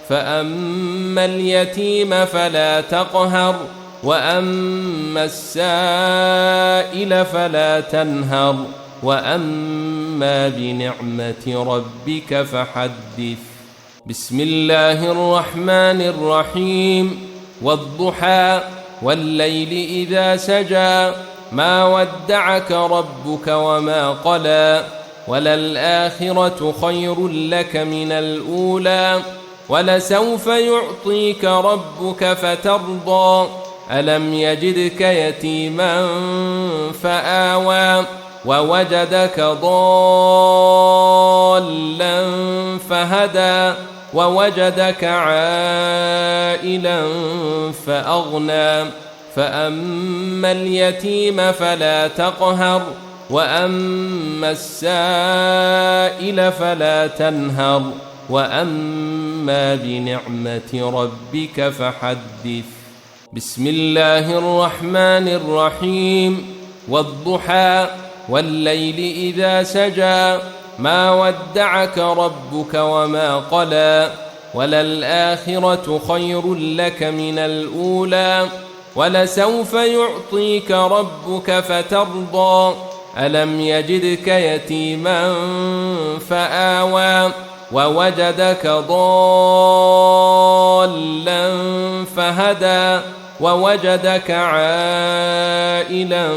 فأما اليتيم فلا تقهر وأما السائل فلا تنهر وأما بنعمة ربك فحدث. بسم الله الرحمن الرحيم. والضحى والليل إذا سجى ما ودعك ربك وما قلى وللآخرة خير لك من الأولى ولسوف يعطيك ربك فترضى ألم يجدك يتيما فآوى ووجدك ضالا فهدى ووجدك عائلا فأغنى فأما اليتيم فلا تقهر وأما السائل فلا تنهر وأما بنعمة ربك فحدث. بسم الله الرحمن الرحيم. والضحى والليل إذا سجى ما ودعك ربك وما قلى وللآخرة خير لك من الأولى ولسوف يعطيك ربك فترضى ألم يجدك يتيما فآوى ووجدك ضالا فهدى ووجدك عائلا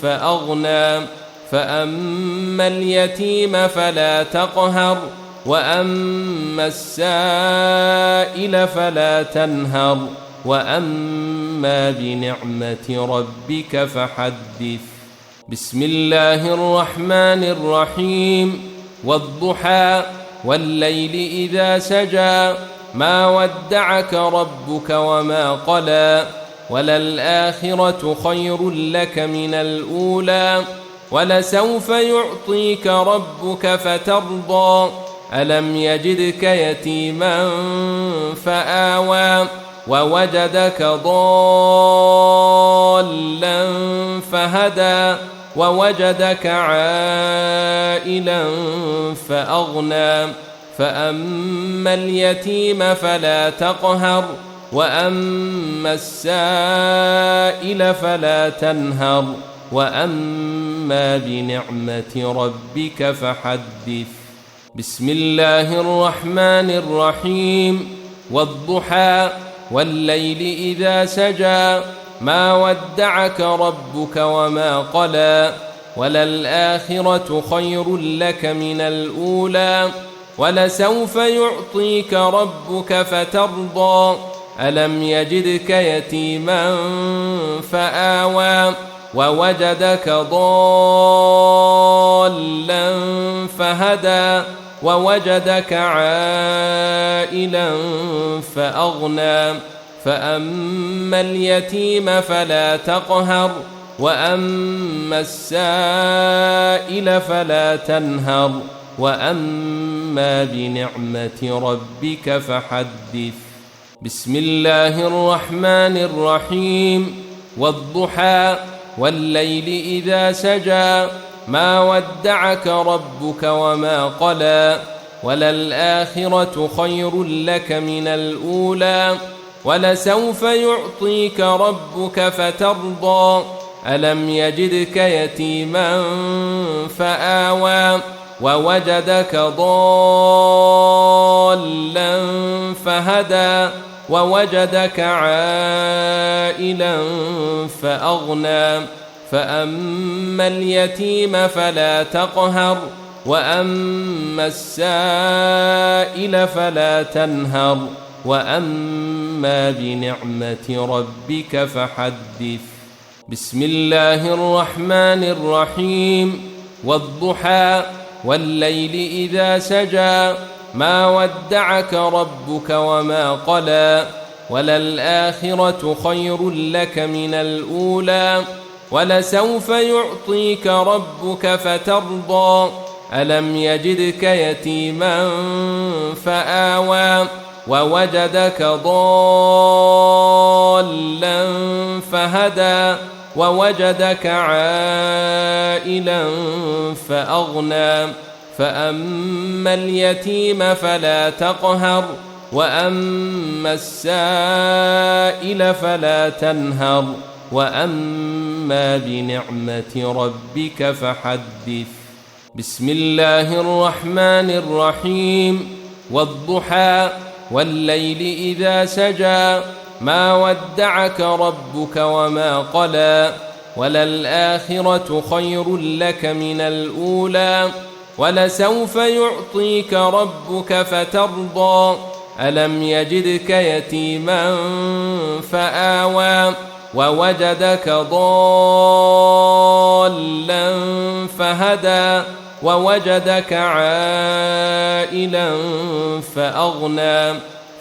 فأغنى فأما اليتيم فلا تقهر وأما السائل فلا تنهر وأما بنعمة ربك فحدث. بسم الله الرحمن الرحيم. والضحى والليل إذا سجى ما ودعك ربك وما قلى وللآخرة خير لك من الأولى ولسوف يعطيك ربك فترضى ألم يجدك يتيما فآوى ووجدك ضالا فهدى ووجدك عائلا فأغنى فأما اليتيم فلا تقهر وأما السائل فلا تنهر وأما بنعمة ربك فحدث. بسم الله الرحمن الرحيم. والضحى والليل إذا سجى ما ودعك ربك وما قلى وللآخرة خير لك من الأولى ولسوف يعطيك ربك فترضى ألم يجدك يتيما فآوى ووجدك ضالا فهدى ووجدك عائلا فأغنى فأما اليتيم فلا تقهر وأما السائل فلا تنهر وأما بنعمة ربك فحدث. بسم الله الرحمن الرحيم. والضحى والليل إذا سجى ما ودعك ربك وما قلى وللآخرة خير لك من الأولى ولسوف يعطيك ربك فترضى ألم يجدك يتيما فآوى ووجدك ضالا فهدى ووجدك عائلا فأغنى فأما اليتيم فلا تقهر وأما السائل فلا تنهر وأما بنعمة ربك فحدث. بسم الله الرحمن الرحيم. والضحى والليل إذا سجى ما ودعك ربك وما قلى وللآخرة خير لك من الأولى ولسوف يعطيك ربك فترضى ألم يجدك يتيما فآوى ووجدك ضالا فهدى ووجدك عائلا فأغنى فأما اليتيم فلا تقهر وأما السائل فلا تنهر وأما بنعمة ربك فحدث. بسم الله الرحمن الرحيم. والضحى والليل إذا سجى ما ودعك ربك وما قلى وللآخرة خير لك من الأولى ولسوف يعطيك ربك فترضى ألم يجدك يتيما فآوى ووجدك ضالا فهدى ووجدك عائلا فأغنى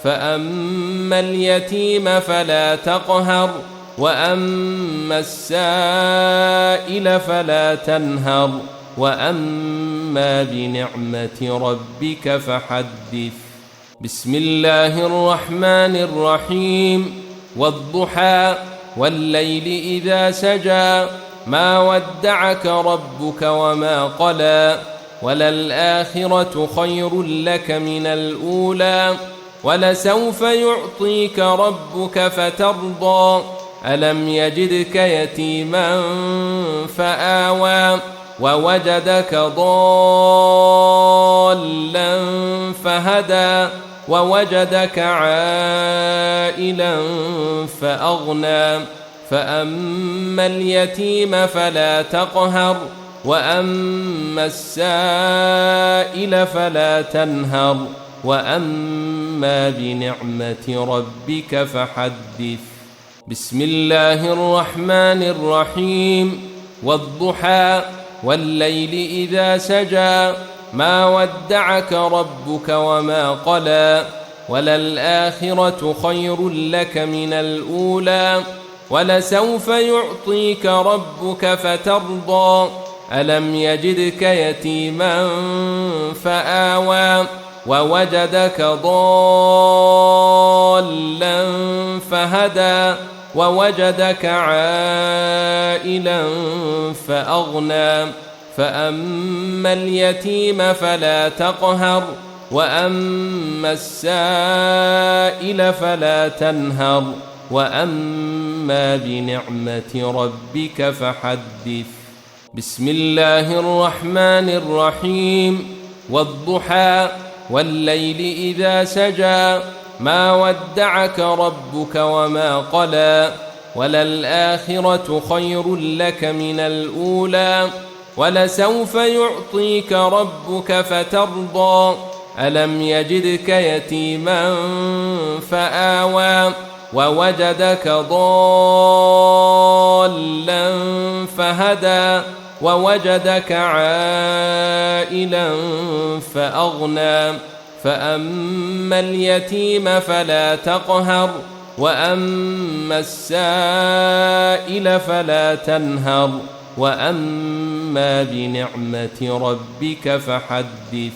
فأما اليتيم فلا تقهر وأما السائل فلا تنهر وأما بنعمة ربك فحدث. بسم الله الرحمن الرحيم. والضحى والليل إذا سجى ما ودعك ربك وما قلى وللآخرة خير لك من الأولى ولسوف يعطيك ربك فترضى ألم يجدك يتيما فآوى ووجدك ضالا فهدى ووجدك عائلا فأغنى فأما اليتيم فلا تقهر وأما السائل فلا تنهر وأما بنعمة ربك فحدث. بسم الله الرحمن الرحيم. والضحى والليل إذا سجى ما ودعك ربك وما قلى وللآخرة خير لك من الأولى ولسوف يعطيك ربك فترضى ألم يجدك يتيما فآوى ووجدك ضالا فهدى ووجدك عائلا فأغنى فأما اليتيم فلا تقهر وأما السائل فلا تنهر وأما بنعمة ربك فحدث. بسم الله الرحمن الرحيم. والضحى والليل إذا سجى ما ودعك ربك وما قلى وللآخرة خير لك من الأولى ولسوف يعطيك ربك فترضى ألم يجدك يتيما فآوى ووجدك ضالا فهدى ووجدك عائلا فأغنى فأما اليتيم فلا تقهر وأما السائل فلا تنهر وأما بنعمة ربك فحدث.